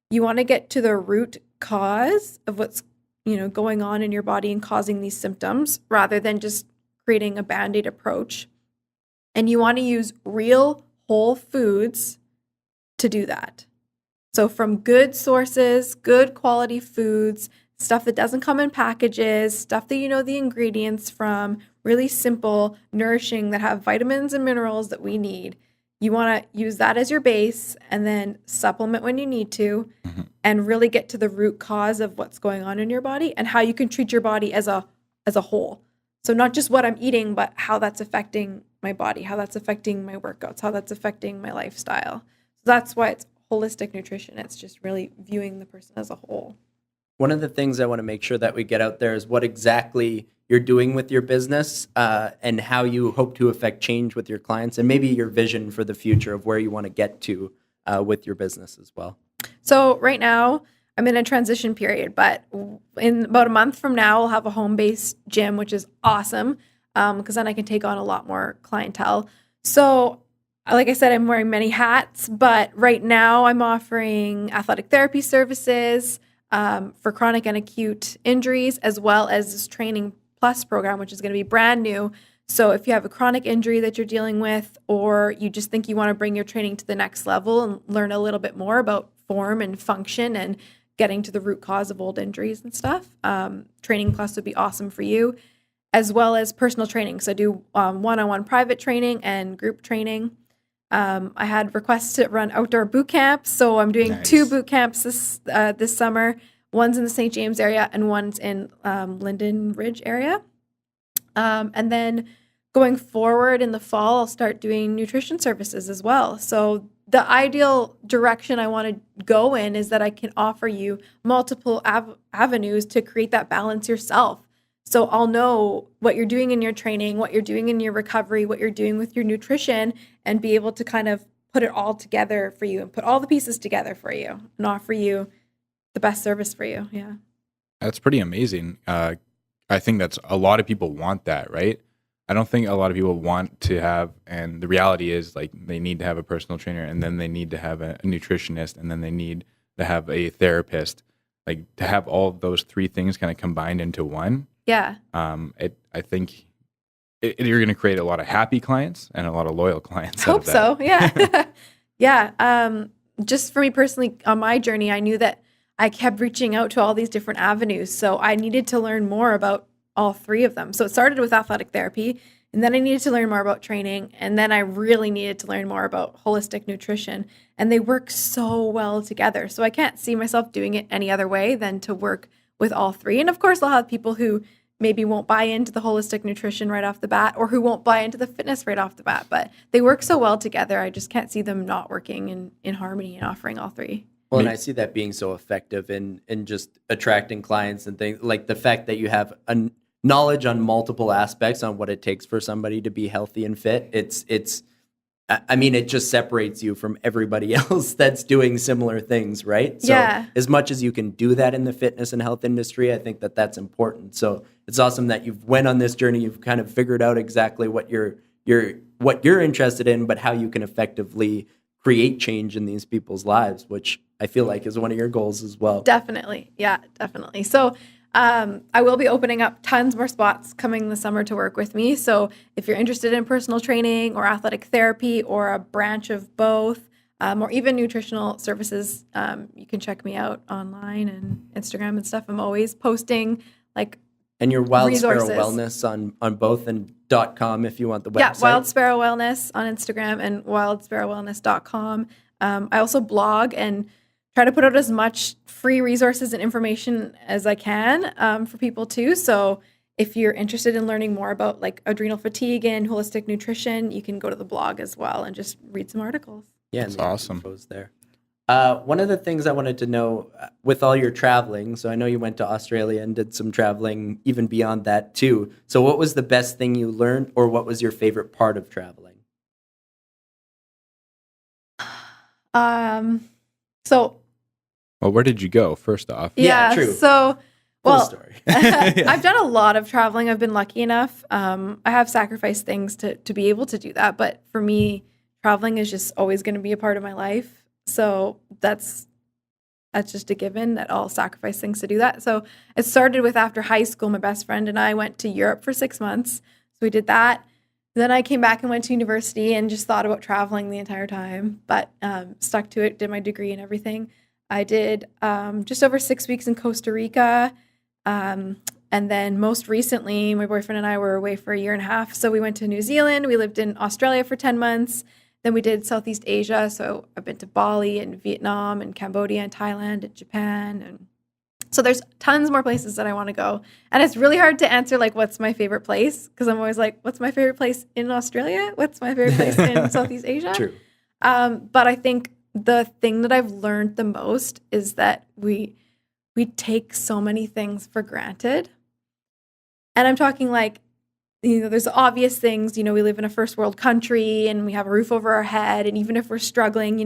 you want to get to the root cause of what's going on in your body and causing these symptoms rather than just creating a Band-Aid approach. And you want to use real whole foods to do that. So from good sources, good quality foods, stuff that doesn't come in packages, stuff that you know the ingredients from, really simple, nourishing, that have vitamins and minerals that we need. You want to use that as your base and then supplement when you need to, and really get to the root cause of what's going on in your body and how you can treat your body as a whole. So not just what I'm eating, but how that's affecting my body, how that's affecting my workouts, how that's affecting my lifestyle. So that's why it's holistic nutrition. It's just really viewing the person as a whole. One of the things I want to make sure that we get out there is what exactly you're doing with your business and how you hope to affect change with your clients, and maybe your vision for the future of where you want to get to with your business as well. So right now, I'm in a transition period, but in about a month from now, I'll have a home-based gym, which is awesome because then I can take on a lot more clientele. So like I said, I'm wearing many hats, but right now I'm offering athletic therapy services for chronic and acute injuries, as well as this Training Plus program, which is going to be brand new. So if you have a chronic injury that you're dealing with, or you just think you want to bring your training to the next level and learn a little bit more about form and function and getting to the root cause of old injuries and stuff, Training Plus would be awesome for you, as well as personal training. So I do one-on-one private training and group training. I had requests to run outdoor boot camps, so I'm doing 2 boot camps this summer. One's in the St. James area and one's in Linden Ridge area. And then going forward in the fall, I'll start doing nutrition services as well. So the ideal direction I want to go in is that I can offer you multiple avenues to create that balance yourself. So I'll know what you're doing in your training, what you're doing in your recovery, what you're doing with your nutrition, and be able to kind of put it all together for you and put all the pieces together for you and offer you the best service for you. Yeah. That's pretty amazing. I think that's a lot of people want that, right? I don't think a lot of people want to have, and the reality is like they need to have a personal trainer, and then they need to have a nutritionist, and then they need to have a therapist. Like to have all of those 3 things kind of combined into one. Yeah. I think you're going to create a lot of happy clients and a lot of loyal clients. Hope so. Yeah. Yeah. Just for me personally, on my journey, I knew that I kept reaching out to all these different avenues. So I needed to learn more about all three of them. So it started with athletic therapy, and then I needed to learn more about training. And then I really needed to learn more about holistic nutrition. And they work so well together. So I can't see myself doing it any other way than to work with all three. And of course, I'll have people who maybe won't buy into the holistic nutrition right off the bat, or who won't buy into the fitness right off the bat, but they work so well together. I just can't see them not working in harmony and offering all three. Well, and I see that being so effective in just attracting clients and things, like the fact that you have a knowledge on multiple aspects on what it takes for somebody to be healthy and fit. I mean, it just separates you from everybody else that's doing similar things, right? So as much as you can do that in the fitness and health industry, I think that that's important. So it's awesome that you've went on this journey. You've kind of figured out exactly what you're interested in, but how you can effectively create change in these people's lives, which I feel like is one of your goals as well. Definitely. Yeah, definitely. So I will be opening up tons more spots coming this summer to work with me. So if you're interested in personal training or athletic therapy or a branch of both, or even nutritional services, you can check me out online and Instagram and stuff. I'm always posting and your Wild resources. Sparrow Wellness on both, and .com if you want the website. Yeah, Wild Sparrow Wellness on Instagram and wildsparrowwellness.com. I also blog and try to put out as much free resources and information as I can for people too. So if you're interested in learning more about like adrenal fatigue and holistic nutrition, you can go to the blog as well and just read some articles. Yeah, that's awesome. There. One of the things I wanted to know with all your traveling, so I know you went to Australia and did some traveling even beyond that too. So what was the best thing you learned, or what was your favorite part of traveling? Well, where did you go, first off? Yeah, true. So, Full story. I've done a lot of traveling. I've been lucky enough. I have sacrificed things to be able to do that. But for me, traveling is just always going to be a part of my life. So that's just a given that I'll sacrifice things to do that. So it started with after high school, my best friend and I went to Europe for 6 months. So we did that. Then I came back and went to university and just thought about traveling the entire time, but stuck to it, did my degree and everything. I did just over 6 weeks in Costa Rica. And then most recently, my boyfriend and I were away for 1.5 years. So we went to New Zealand. We lived in Australia for 10 months. Then we did Southeast Asia. So I've been to Bali and Vietnam and Cambodia and Thailand and Japan. And so there's tons more places that I want to go. And it's really hard to answer like, what's my favorite place? Because I'm always like, what's my favorite place in Australia? What's my favorite place in Southeast Asia? True. But I think the thing that I've learned the most is that we take so many things for granted. And I'm talking like, there's obvious things, we live in a first world country and we have a roof over our head. And even if we're struggling,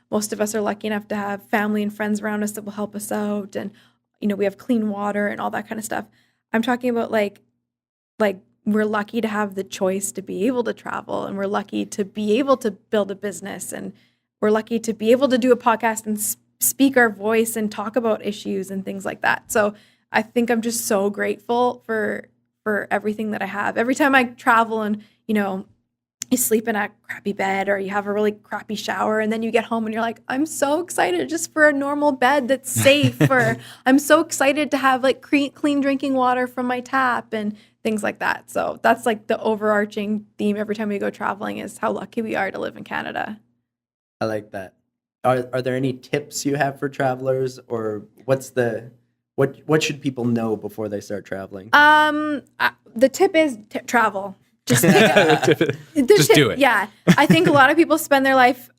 most of us are lucky enough to have family and friends around us that will help us out. And, we have clean water and all that kind of stuff. I'm talking about like we're lucky to have the choice to be able to travel, and we're lucky to be able to build a business, and we're lucky to be able to do a podcast and speak our voice and talk about issues and things like that. So I think I'm just so grateful for everything that I have. Every time I travel and, you sleep in a crappy bed or you have a really crappy shower and then you get home and you're like, I'm so excited just for a normal bed that's safe, or I'm so excited to have like clean drinking water from my tap and things like that. So that's like the overarching theme every time we go traveling, is how lucky we are to live in Canada. I like that. Are there any tips you have for travelers, or what should people know before they start traveling? The tip is travel. Just do it. Yeah. I think a lot of people spend their life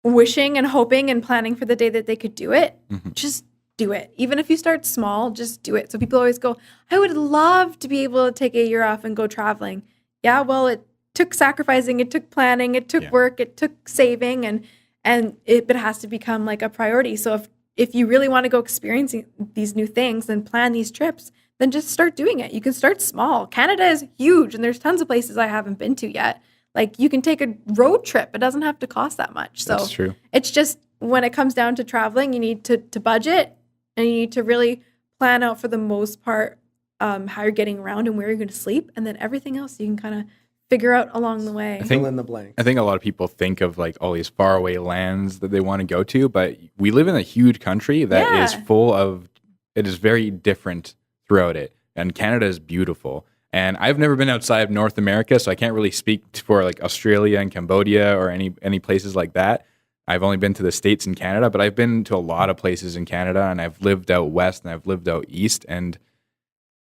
wishing and hoping and planning for the day that they could do it. Mm-hmm. Just do it. Even if you start small, just do it. So people always go, I would love to be able to take 1 year off and go traveling. Yeah, well, it took sacrificing, it took planning, it took work, it took saving, and it has to become like a priority. So if you really want to go experiencing these new things and plan these trips, then just start doing it. You can start small. Canada is huge, and there's tons of places I haven't been to yet. Like, you can take a road trip. It doesn't have to cost that much. So that's true. It's just, when it comes down to traveling, you need to budget, and you need to really plan out for the most part how you're getting around and where you're going to sleep, and then everything else you can kind of figure out along the way. Fill in the blank. I think a lot of people think of like all these faraway lands that they want to go to, but we live in a huge country that is full of, it is very different throughout it. And Canada is beautiful. And I've never been outside of North America, so I can't really speak for like Australia and Cambodia or any places like that. I've only been to the States and Canada, but I've been to a lot of places in Canada, and I've lived out west and I've lived out east. And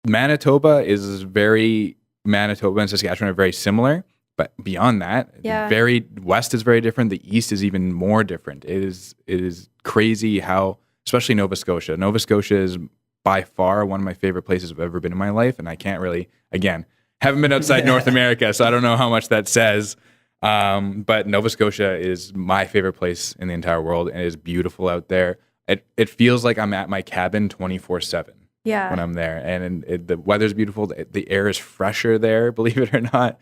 Manitoba and Saskatchewan are very similar, but beyond that, very west is very different. The east is even more different. It is crazy how, especially Nova Scotia. Nova Scotia is by far one of my favorite places I've ever been in my life, and I can't really, again, haven't been outside North America, so I don't know how much that says. But Nova Scotia is my favorite place in the entire world, and it is beautiful out there. It feels like I'm at my cabin 24/7. Yeah. When I'm there, and the weather's beautiful. The air is fresher there, believe it or not,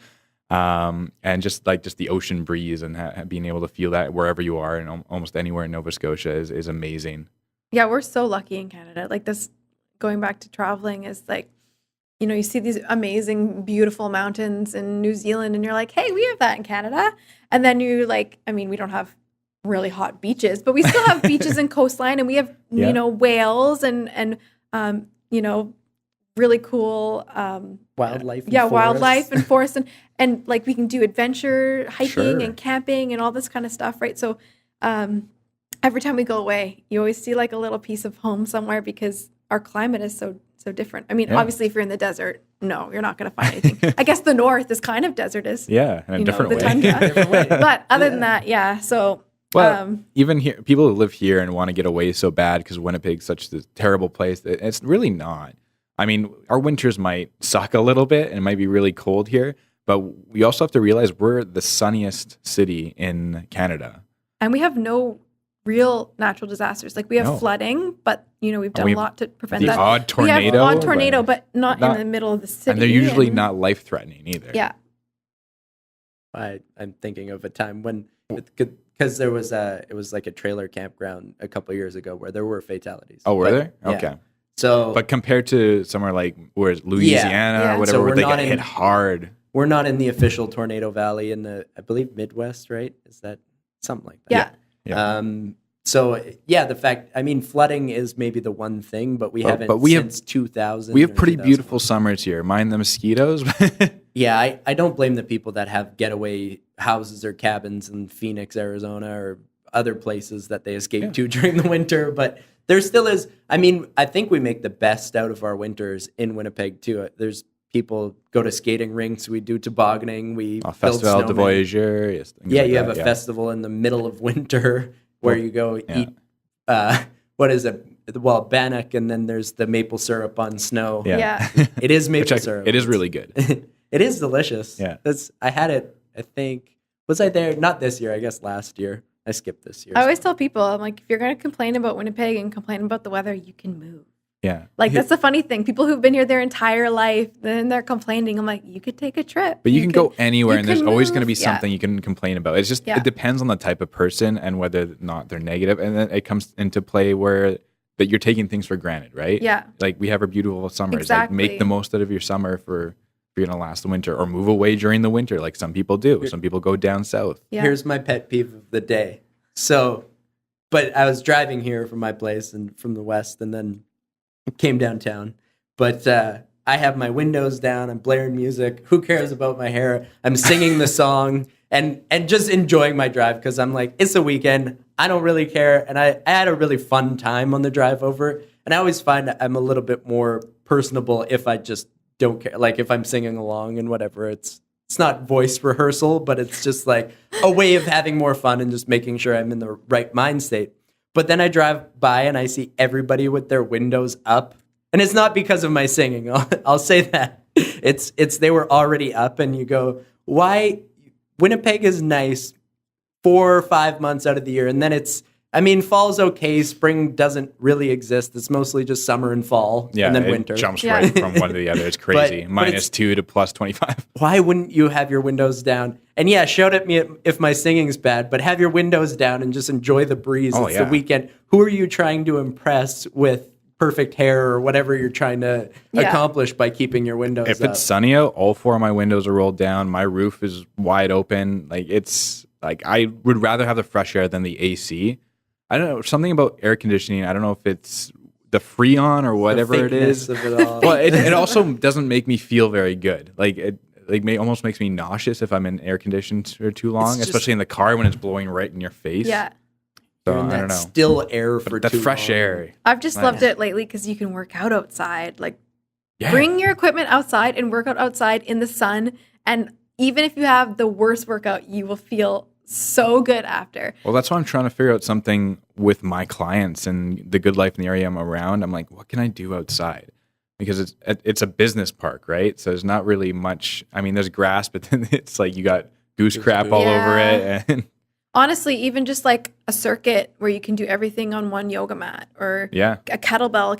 and just the ocean breeze and being able to feel that wherever you are and almost anywhere in Nova Scotia is amazing. Yeah, we're so lucky in Canada. Like this, going back to traveling is like, you see these amazing, beautiful mountains in New Zealand, and you're like, hey, we have that in Canada. And then you like, I mean, we don't have really hot beaches, but we still have beaches and coastline, and we have whales and really cool wildlife. Wildlife and forests, and like we can do adventure hiking and camping and all this kind of stuff, right? So every time we go away, you always see like a little piece of home somewhere because our climate is so different. I mean, obviously, if you're in the desert, no, you're not going to find anything. I guess the north is kind of desertous. Yeah, in a different way. Different way. But other than that, so. Well, even here, people who live here and want to get away so bad because Winnipeg's such a terrible place, it's really not. I mean, our winters might suck a little bit and it might be really cold here, but we also have to realize we're the sunniest city in Canada. And we have no real natural disasters. Like we have flooding, but we've done a lot to prevent that. Odd tornado. We have odd tornado, but not in the middle of the city. And they're usually not life-threatening either. Yeah. I'm thinking of a time when, because it was like a trailer campground a couple of years ago where there were fatalities. Oh, were there? Yeah. Okay. So, but compared to somewhere like Louisiana or whatever, so where they get hit hard. We're not in the official tornado valley in the, I believe, Midwest, right? Is that something like that? Yeah. So the fact, I mean, flooding is maybe the one thing, but we haven't since 2000. We have pretty beautiful summers here. Mind the mosquitoes. Yeah, I don't blame the people that have getaway houses or cabins in Phoenix, Arizona, or other places that they escape to during the winter. But there still is, I mean, I think we make the best out of our winters in Winnipeg too. There's people go to skating rinks, we do tobogganing, we build Festival de snowmen. Voyageur. Yes, you have a festival in the middle of winter where you go eat, what is it? Well, bannock, and then there's the maple syrup on snow. Yeah. It is maple syrup. It is really good. It is delicious. Yeah. I had it, I think, was I there? Not this year, I guess last year. I skipped this year. I always tell people, I'm like, if you're going to complain about Winnipeg and complain about the weather, you can move. Yeah. Like, that's the funny thing. People who've been here their entire life, then they're complaining. I'm like, you could take a trip. But you can go anywhere, and there's always going to be move. something you can complain about. It's just, it depends on the type of person and whether or not they're negative. And then it comes into play where that you're taking things for granted, right? Yeah. Like, we have our beautiful summers. Exactly. Like, make the most out of your summer for you're going to last the winter, or move away during the winter like some people do. Some people go down south. Yeah. Here's my pet peeve of the day. So, but I was driving here from my place and from the west, and then came downtown. But I have my windows down. I'm blaring music. Who cares about my hair? I'm singing the song and just enjoying my drive because I'm like, it's a weekend. I don't really care. And I had a really fun time on the drive over. And I always find I'm a little bit more personable if I just don't care. Like if I'm singing along and whatever, it's not voice rehearsal, but it's just like a way of having more fun and just making sure I'm in the right mind state. But then I drive by and I see everybody with their windows up. And it's not because of my singing. I'll say that. It's they were already up, and you go, why? Winnipeg is nice 4 or 5 months out of the year. And then fall's okay. Spring doesn't really exist. It's mostly just summer and fall, and then winter. Jumps right from one to the other. It's crazy. -2 to +25. Why wouldn't you have your windows down? And shout at me if my singing's bad, but have your windows down and just enjoy the breeze. It's the weekend. Who are you trying to impress with perfect hair or whatever you're trying to accomplish by keeping your windows If up. it's sunny out, all 4 of my windows are rolled down. My roof is wide open. Like it's like I would rather have the fresh air than the AC. I don't know, something about air conditioning. I don't know if it's the Freon or whatever it is. Of it all. Well, it also doesn't make me feel very good. Like it almost makes me nauseous if I'm in air conditioned for too long, especially in the car when it's blowing right in your face. Yeah. So You're in I that don't know. still air for That too fresh long. air. I've just Nice. loved it lately because you can work out outside. Like, Yeah. bring your equipment outside and work out outside in the sun. And even if you have the worst workout, you will feel so good after. Well, that's why I'm trying to figure out something with my clients and the good life in the area I'm around. I'm like, what can I do outside? Because it's a business park, right? So there's not really much. I mean, there's grass, but then it's like you got goose crap all over it. And Honestly, even just like a circuit where you can do everything on one yoga mat or yeah, a kettlebell.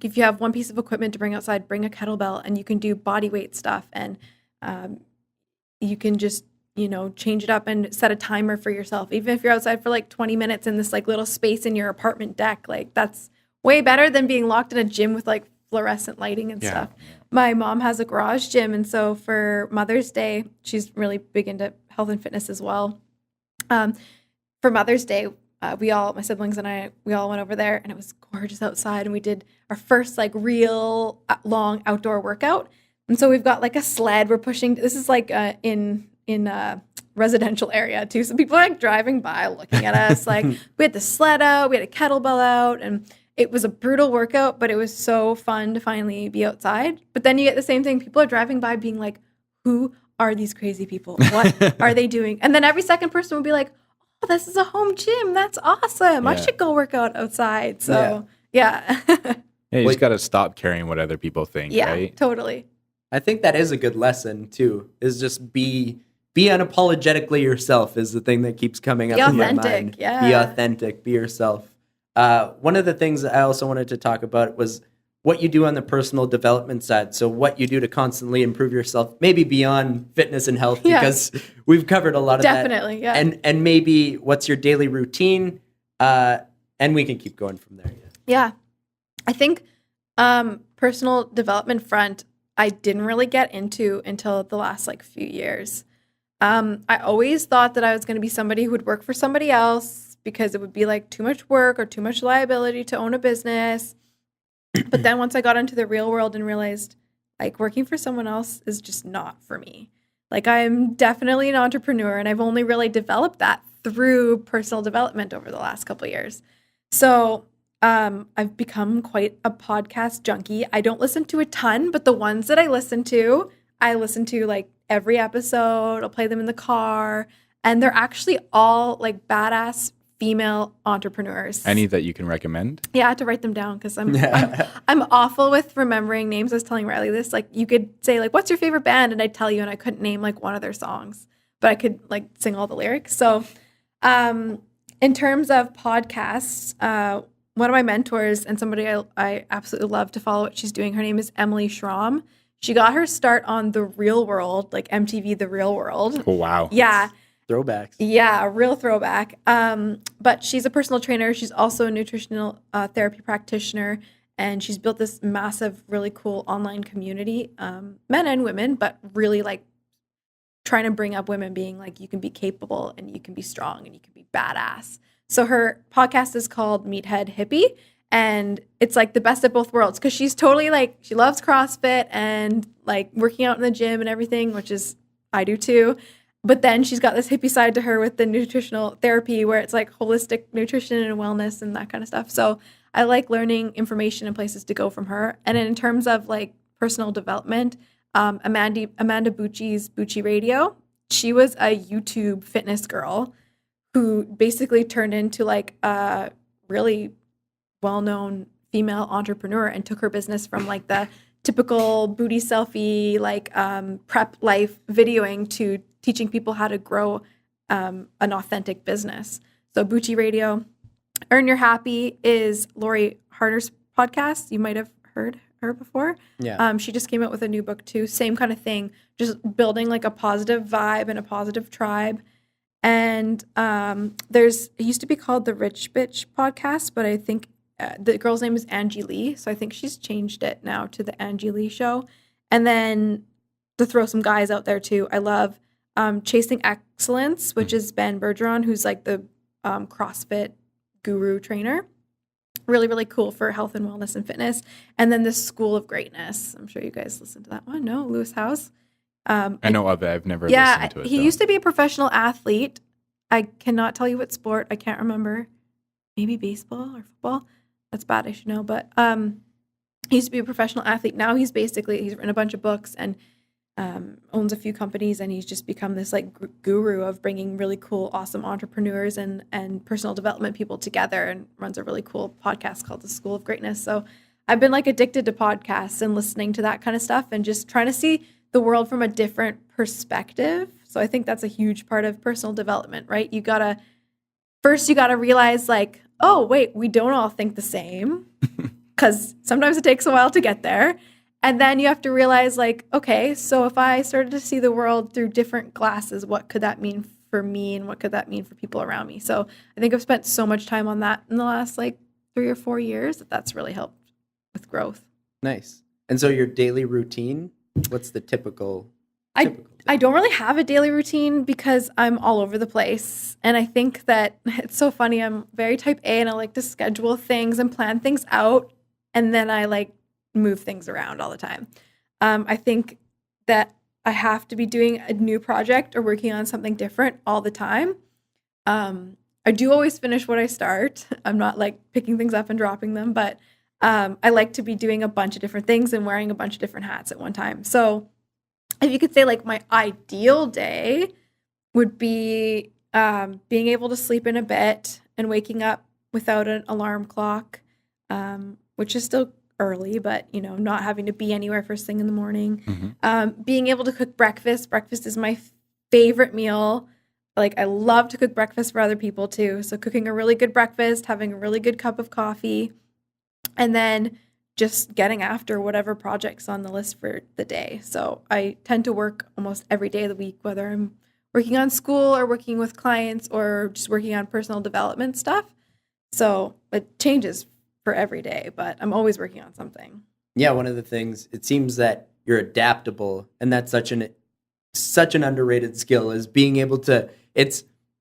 If you have one piece of equipment to bring outside, bring a kettlebell and you can do body weight stuff. And you can just, change it up and set a timer for yourself. Even if you're outside for like 20 minutes in this like little space in your apartment deck, like that's way better than being locked in a gym with like fluorescent lighting and stuff. My mom has a garage gym. And so for Mother's Day, she's really big into health and fitness as well. For Mother's Day, my siblings and I, we all went over there and it was gorgeous outside. And we did our first like real long outdoor workout. And so we've got like a sled we're pushing. This is like in a residential area too. So people are like driving by looking at us. Like we had the sled out, we had a kettlebell out, and it was a brutal workout, but it was so fun to finally be outside. But then you get the same thing. People are driving by being like, who are these crazy people? What are they doing? And then every second person will be like, oh, this is a home gym. That's awesome. I should go work out outside. So yeah. you just got to stop caring what other people think, right? Totally. I think that is a good lesson too, is just be unapologetically yourself is the thing that keeps coming up in my mind. Yeah. Be authentic, be yourself. One of the things I also wanted to talk about was what you do on the personal development side. So what you do to constantly improve yourself, maybe beyond fitness and health, because we've covered a lot of that. Definitely, yeah. And maybe what's your daily routine, and we can keep going from there. Yeah. I think personal development front, I didn't really get into until the last like few years. I always thought that I was going to be somebody who would work for somebody else because it would be like too much work or too much liability to own a business. But then once I got into the real world and realized like working for someone else is just not for me. Like I'm definitely an entrepreneur and I've only really developed that through personal development over the last couple of years. So I've become quite a podcast junkie. I don't listen to a ton, but the ones that I listen to like every episode. I'll play them in the car. And they're actually all like badass female entrepreneurs. Any that you can recommend? Yeah, I had to write them down because I'm awful with remembering names. I was telling Riley this. Like you could say like, what's your favorite band? And I'd tell you and I couldn't name like one of their songs, but I could like sing all the lyrics. So in terms of podcasts, one of my mentors and somebody I absolutely love to follow what she's doing, her name is Emily Schrom. She got her start on The Real World, like MTV The Real World. Oh, wow. Yeah. Throwbacks. Yeah, a real throwback. But she's a personal trainer. She's also a nutritional therapy practitioner. And she's built this massive, really cool online community, men and women, but really like trying to bring up women being like, you can be capable and you can be strong and you can be badass. So her podcast is called Meathead Hippie. And it's like the best of both worlds because she's totally like, she loves CrossFit and like working out in the gym and everything, which is, I do too. But then she's got this hippie side to her with the nutritional therapy where it's like holistic nutrition and wellness and that kind of stuff. So I like learning information and places to go from her. And in terms of like personal development, Amanda Bucci's Bucci Radio, she was a YouTube fitness girl who basically turned into like a really well-known female entrepreneur and took her business from like the typical booty selfie, like prep life videoing to teaching people how to grow an authentic business. So Bucci Radio. Earn Your Happy is Lori Harder's podcast. You might have heard her before. Yeah. She just came out with a new book too. Same kind of thing, just building like a positive vibe and a positive tribe. And it used to be called the Rich Bitch podcast, but I think the girl's name is Angie Lee, so I think she's changed it now to the Angie Lee Show. And then to throw some guys out there too, I love Chasing Excellence, which is Ben Bergeron, who's like the CrossFit guru trainer. Really, really cool for health and wellness and fitness. And then the School of Greatness. I'm sure you guys listened to that one. No, Lewis Howes. I know of it. I've never listened to it. He used to be a professional athlete. I cannot tell you what sport. I can't remember. Maybe baseball or football. That's bad. I should know. But he used to be a professional athlete. Now he's written a bunch of books and owns a few companies, and he's just become this like guru of bringing really cool, awesome entrepreneurs and personal development people together, and runs a really cool podcast called The School of Greatness. So I've been like addicted to podcasts and listening to that kind of stuff and just trying to see the world from a different perspective. So I think that's a huge part of personal development, right? You gotta realize like, oh, wait, we don't all think the same, because sometimes it takes a while to get there. And then you have to realize like, okay, so if I started to see the world through different glasses, what could that mean for me and what could that mean for people around me? So I think I've spent so much time on that in the last like 3 or 4 years that's really helped with growth. Nice. And so your daily routine, what's the typical I don't really have a daily routine because I'm all over the place. And I think that it's so funny. I'm very type A and I like to schedule things and plan things out. And then I like move things around all the time. I think that I have to be doing a new project or working on something different all the time. I do always finish what I start. I'm not like picking things up and dropping them, but I like to be doing a bunch of different things and wearing a bunch of different hats at one time. So if you could say like my ideal day would be being able to sleep in a bit and waking up without an alarm clock, which is still early, but not having to be anywhere first thing in the morning. Being able to cook breakfast. Breakfast is my favorite meal. Like I love to cook breakfast for other people too. So cooking a really good breakfast, having a really good cup of coffee, and then just getting after whatever project's on the list for the day. So I tend to work almost every day of the week, whether I'm working on school or working with clients or just working on personal development stuff. So it changes for every day, but I'm always working on something. Yeah, one of the things, it seems that you're adaptable, and that's such an underrated skill, is being able to,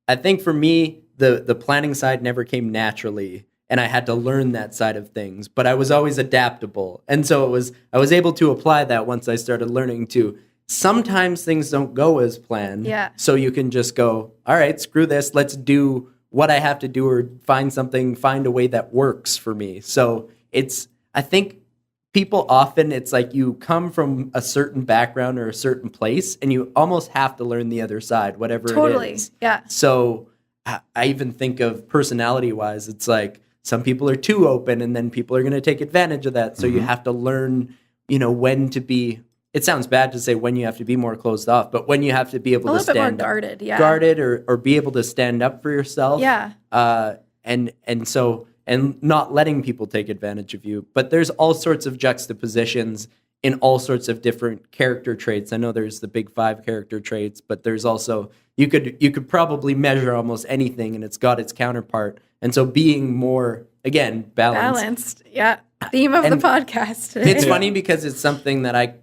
I think for me, the planning side never came naturally, and I had to learn that side of things, but I was always adaptable. And so I was able to apply that once I started learning to, sometimes things don't go as planned. Yeah. So you can just go, all right, screw this, let's do what I have to do, or find a way that works for me. So I think people often, it's like you come from a certain background or a certain place and you almost have to learn the other side, whatever it is. Yeah. So I even think of personality wise, it's like some people are too open and then people are going to take advantage of that. So you have to learn, when to be, it sounds bad to say when you have to be more closed off, but when you have to be able to stand more guarded, guarded or be able to stand up for yourself. Yeah. And not letting people take advantage of you. But there's all sorts of juxtapositions in all sorts of different character traits. I know there's the big 5 character traits, but there's also, you could probably measure almost anything and it's got its counterpart. And so being more, again, balanced. Yeah. Theme of the podcast today. It's funny because it's something that I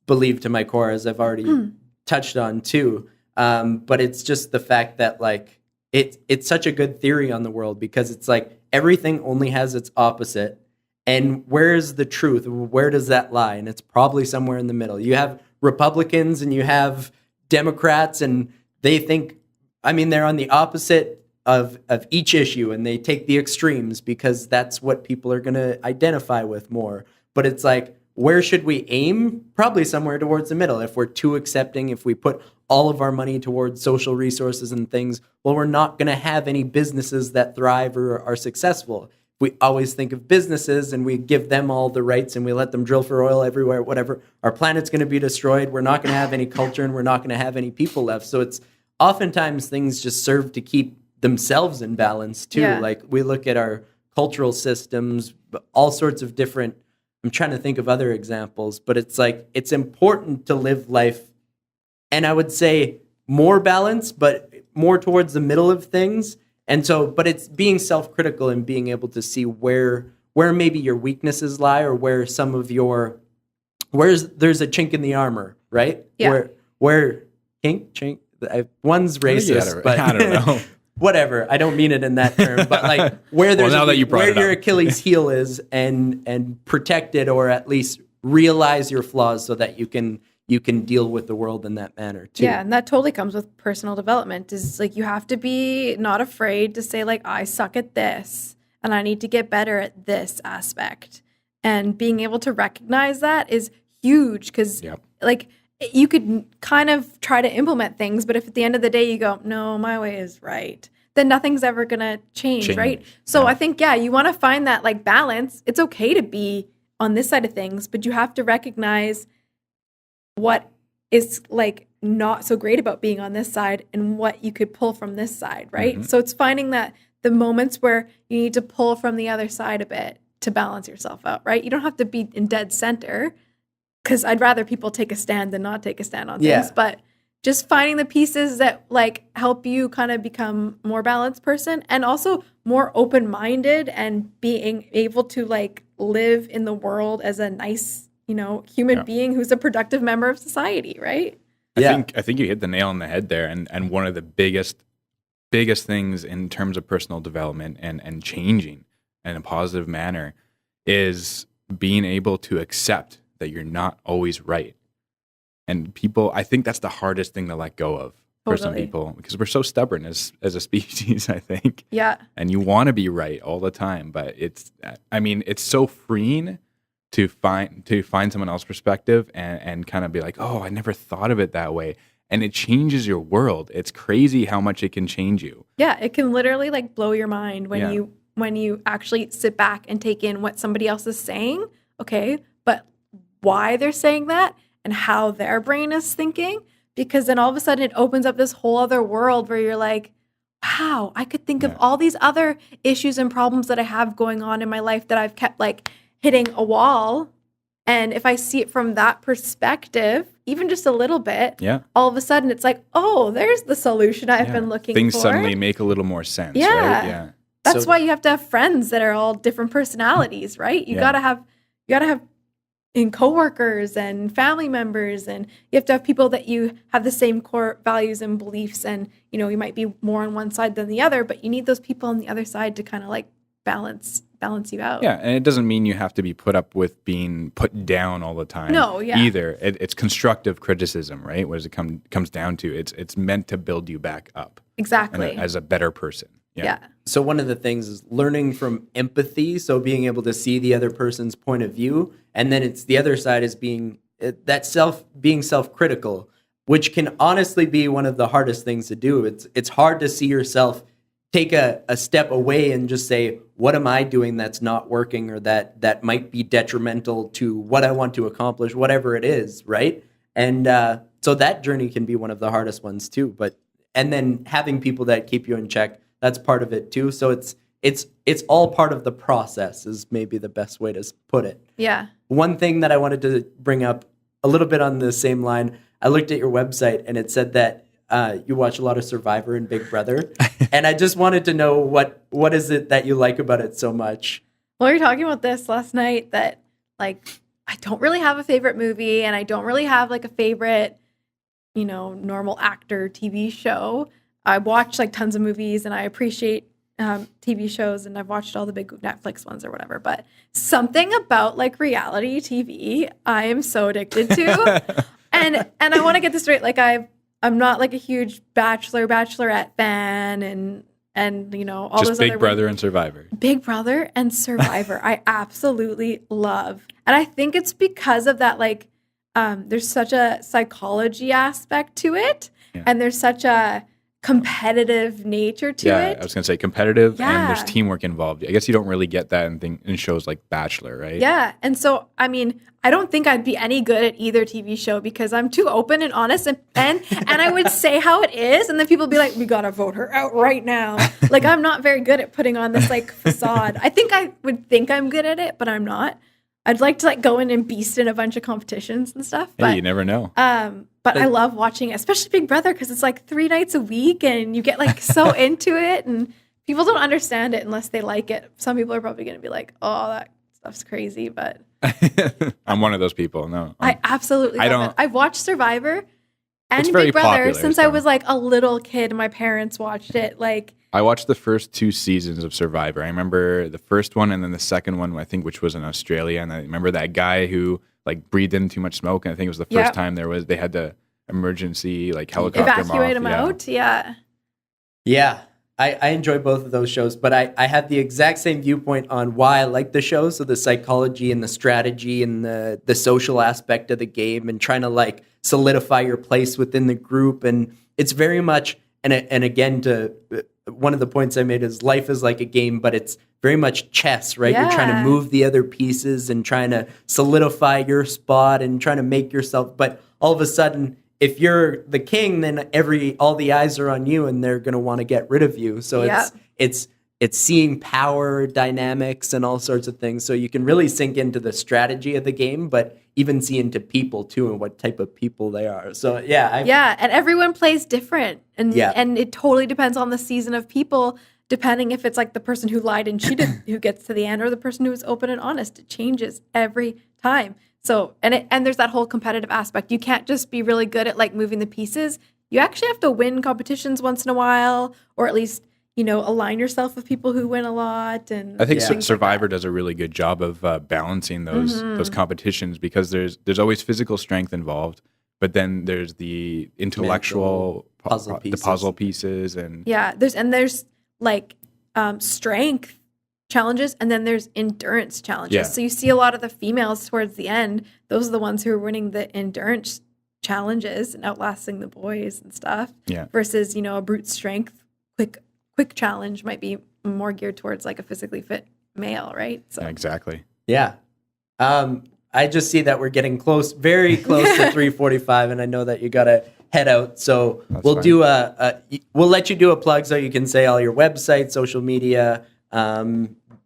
believe to my core, as I've already touched on too. But it's just the fact that like, it's such a good theory on the world, because it's like everything only has its opposite. And where's the truth? Where does that lie? And it's probably somewhere in the middle. You have Republicans and you have Democrats, and they think, they're on the opposite of each issue, and they take the extremes because that's what people are going to identify with more. But it's like, where should we aim? Probably somewhere towards the middle. If we're too accepting, if we put all of our money towards social resources and things, well, we're not going to have any businesses that thrive or are successful. If we always think of businesses and we give them all the rights and we let them drill for oil everywhere, whatever, our planet's going to be destroyed. We're not going to have any culture and we're not going to have any people left. So it's oftentimes things just serve to keep themselves in balance too. Yeah. Like we look at our cultural systems, all sorts of different, I'm trying to think of other examples, but it's like, it's important to live life. And I would say more balance, but more towards the middle of things. And so, but it's being self-critical and being able to see where maybe your weaknesses lie, or where some of there's a chink in the armor, right? Yeah. Where chink, one's racist, but I don't know. Whatever. I don't mean it in that term, but like where there's now that you brought where it up. your Achilles heel is, and protect it, or at least realize your flaws so that you can deal with the world in that manner too. Yeah, and that totally comes with personal development. Is like you have to be not afraid to say like I suck at this and I need to get better at this aspect. And being able to recognize that is huge, because like you could kind of try to implement things, but if at the end of the day you go, no, my way is right, then nothing's ever gonna change. Right? So I think you want to find that like balance. It's okay to be on this side of things, but you have to recognize what is like not so great about being on this side and what you could pull from this side, right? Mm-hmm. So it's finding that the moments where you need to pull from the other side a bit to balance yourself out, right? You don't have to be in dead center, because I'd rather people take a stand than not take a stand on things, but just finding the pieces that like help you kind of become more balanced person, and also more open-minded, and being able to like live in the world as a nice, human being who's a productive member of society, right? I think you hit the nail on the head there, and one of the biggest things in terms of personal development and changing in a positive manner is being able to accept that you're not always right. And people, I think that's the hardest thing to let go of for some people, because we're so stubborn as a species, I think. Yeah. And you want to be right all the time, but it's so freeing to find someone else's perspective and kind of be like, oh, I never thought of it that way. And it changes your world. It's crazy how much it can change you. Yeah, it can literally like blow your mind when you actually sit back and take in what somebody else is saying. Okay, but why they're saying that and how their brain is thinking, because then all of a sudden it opens up this whole other world where you're like, wow, I could think of all these other issues and problems that I have going on in my life that I've kept like hitting a wall. And if I see it from that perspective, even just a little bit, all of a sudden it's like, oh, there's the solution I've been looking Things for. suddenly make a little more sense, right? Yeah. That's why you have to have friends that are all different personalities, right? You gotta have in coworkers and family members, and you have to have people that you have the same core values and beliefs, and you might be more on one side than the other, but you need those people on the other side to kind of like balance you out. Yeah, and it doesn't mean you have to be put up with being put down all the time. No, either. It's constructive criticism, right? What does it comes down to? It's meant to build you back up. Exactly. As a better person. Yeah. So one of the things is learning from empathy, so being able to see the other person's point of view, and then it's the other side is being self-critical, which can honestly be one of the hardest things to do. It's hard to see yourself take a step away and just say, what am I doing that's not working, or that might be detrimental to what I want to accomplish, whatever it is, right? And so that journey can be one of the hardest ones too. And then having people that keep you in check, that's part of it too. So it's all part of the process is maybe the best way to put it. Yeah. One thing that I wanted to bring up a little bit on the same line, I looked at your website and it said that you watch a lot of Survivor and Big Brother. And I just wanted to know what is it that you like about it so much? Well, we were talking about this last night, that like I don't really have a favorite movie, and I don't really have like a favorite, normal actor TV show. I watch like tons of movies, and I appreciate TV shows, and I've watched all the big Netflix ones or whatever. But something about like reality TV, I am so addicted to. and I want to get this straight. Like I'm not like a huge Bachelorette fan, and all just those Big other Brother and Survivor. Big Brother and Survivor, I absolutely love, and I think it's because of that. Like, there's such a psychology aspect to it, and there's such a competitive nature to it. I was gonna say competitive, and there's teamwork involved. I guess you don't really get that in shows like Bachelor, right? Yeah, and so I mean, I don't think I'd be any good at either TV show because I'm too open and honest, and I would say how it is, and then people would be like, "We gotta vote her out right now." Like, I'm not very good at putting on this like facade. I think I would think I'm good at it, but I'm not. I'd like to like go in and beast in a bunch of competitions and stuff. But you never know. But I love watching it, especially Big Brother, because it's like 3 nights a week, and you get like so into it, and people don't understand it unless they like it. Some people are probably going to be like, oh, that stuff's crazy, but I'm one of those people. No, I absolutely love it. I've watched Survivor and very Big Brother popular, since I was like a little kid. My parents watched it. Like, I watched the first 2 seasons of Survivor. I remember the first one and then the second one, I think, which was in Australia. And I remember that guy who like breathed in too much smoke. And I think it was the first time they had to emergency like helicopter evacuate him out. Yeah. Yeah. I enjoy both of those shows, but I had the exact same viewpoint on why I like the show. So the psychology and the strategy and the social aspect of the game and trying to like solidify your place within the group. And it's very much, and again, one of the points I made is life is like a game, but it's very much chess, right? You're trying to move the other pieces and trying to solidify your spot and trying to make yourself, but all of a sudden, if you're the king, then all the eyes are on you and they're going to want to get rid of you. So it's seeing power dynamics and all sorts of things. So you can really sink into the strategy of the game, but even see into people too and what type of people they are. So and everyone plays different. And it totally depends on the season of people, depending if it's like the person who lied and cheated who gets to the end or the person who is open and honest. It changes every time. So, and there's that whole competitive aspect. You can't just be really good at like moving the pieces. You actually have to win competitions once in a while, or at least, align yourself with people who win a lot. And I think Survivor does a really good job of balancing those competitions, because there's always physical strength involved, but then there's the intellectual puzzle pieces, and there's like strength challenges, and then there's endurance challenges. Yeah. So you see a lot of the females towards the end, those are the ones who are winning the endurance challenges and outlasting the boys and stuff. Yeah. Versus, a brute strength quick challenge might be more geared towards like a physically fit male, right? So exactly. Yeah. I just see that we're getting very close to 3:45, and I know that you got to head out. So we'll do we'll let you do a plug so you can say all your websites, social media,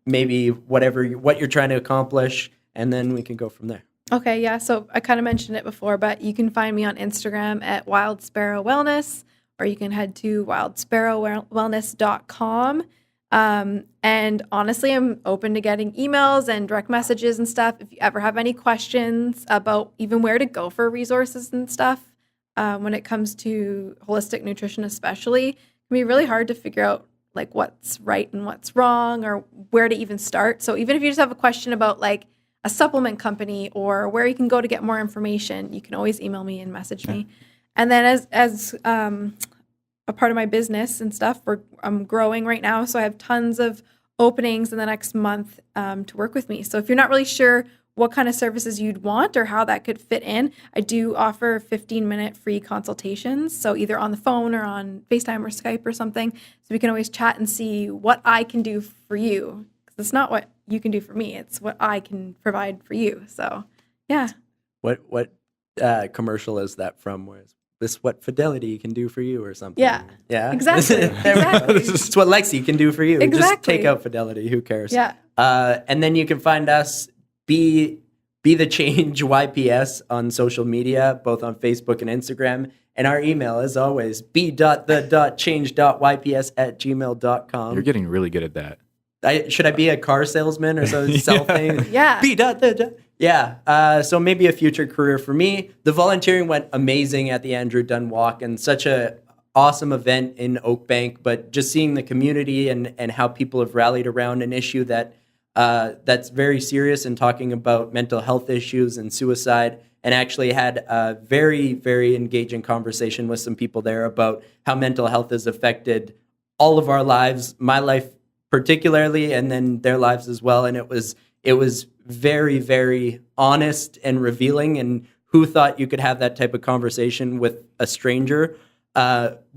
maybe what you're trying to accomplish, and then we can go from there. Okay, yeah. So I kind of mentioned it before, but you can find me on Instagram at Wild Sparrow Wellness, or you can head to wildsparrowwellness.com. And honestly, I'm open to getting emails and direct messages and stuff. If you ever have any questions about even where to go for resources and stuff, when it comes to holistic nutrition especially, it can be really hard to figure out like what's right and what's wrong or where to even start. So even if you just have a question about like a supplement company or where you can go to get more information, you can always email me and message me. And then as a part of my business and stuff, I'm growing right now. So I have tons of openings in the next month to work with me. So if you're not really sure what kind of services you'd want or how that could fit in, I do offer 15-minute free consultations. So either on the phone or on FaceTime or Skype or something. So we can always chat and see what I can do for you. Because it's not what you can do for me. It's what I can provide for you. So, yeah. What commercial is that from? Where this what Fidelity can do for you or something? Yeah. Yeah. Exactly. This is what Lexi can do for you. Exactly. Just take out Fidelity. Who cares? Yeah. And then you can find us, Be the Change YPS on social media, both on Facebook and Instagram. And our email, as always, be.the.change.yps@gmail.com. You're getting really good at that. Should I be a car salesman or something? Sell things? Yeah. Yeah. So maybe a future career for me. The volunteering went amazing at the Andrew Dunn Walk, and such a awesome event in Oakbank. But just seeing the community and how people have rallied around an issue that's very serious, and talking about mental health issues and suicide, and actually had a very, very engaging conversation with some people there about how mental health has affected all of our lives, my life particularly, and then their lives as well. And it was very, very honest and revealing. And who thought you could have that type of conversation with a stranger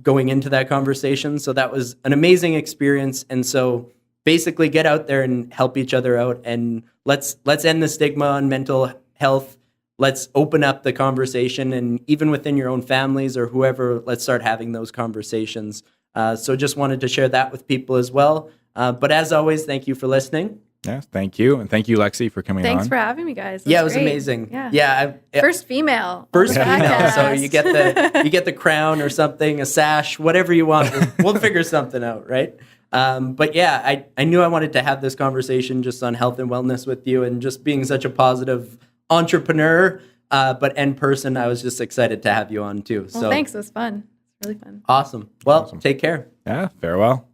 going into that conversation? So that was an amazing experience. And so basically get out there and help each other out, and let's end the stigma on mental health. Let's open up the conversation, and even within your own families or whoever, let's start having those conversations. So just wanted to share that with people as well. But as always, thank you for listening. Yes, thank you. And thank you, Lexi, for coming on. Thanks for having me, guys. It was amazing. Yeah. First female. First female. So you get the crown or something, a sash, whatever you want. We'll figure something out, right? But yeah, I knew I wanted to have this conversation just on health and wellness with you, and just being such a positive entrepreneur, but in person, I was just excited to have you on too. Well, thanks. It was fun. It's really fun. Awesome. Well, take care. Yeah, farewell.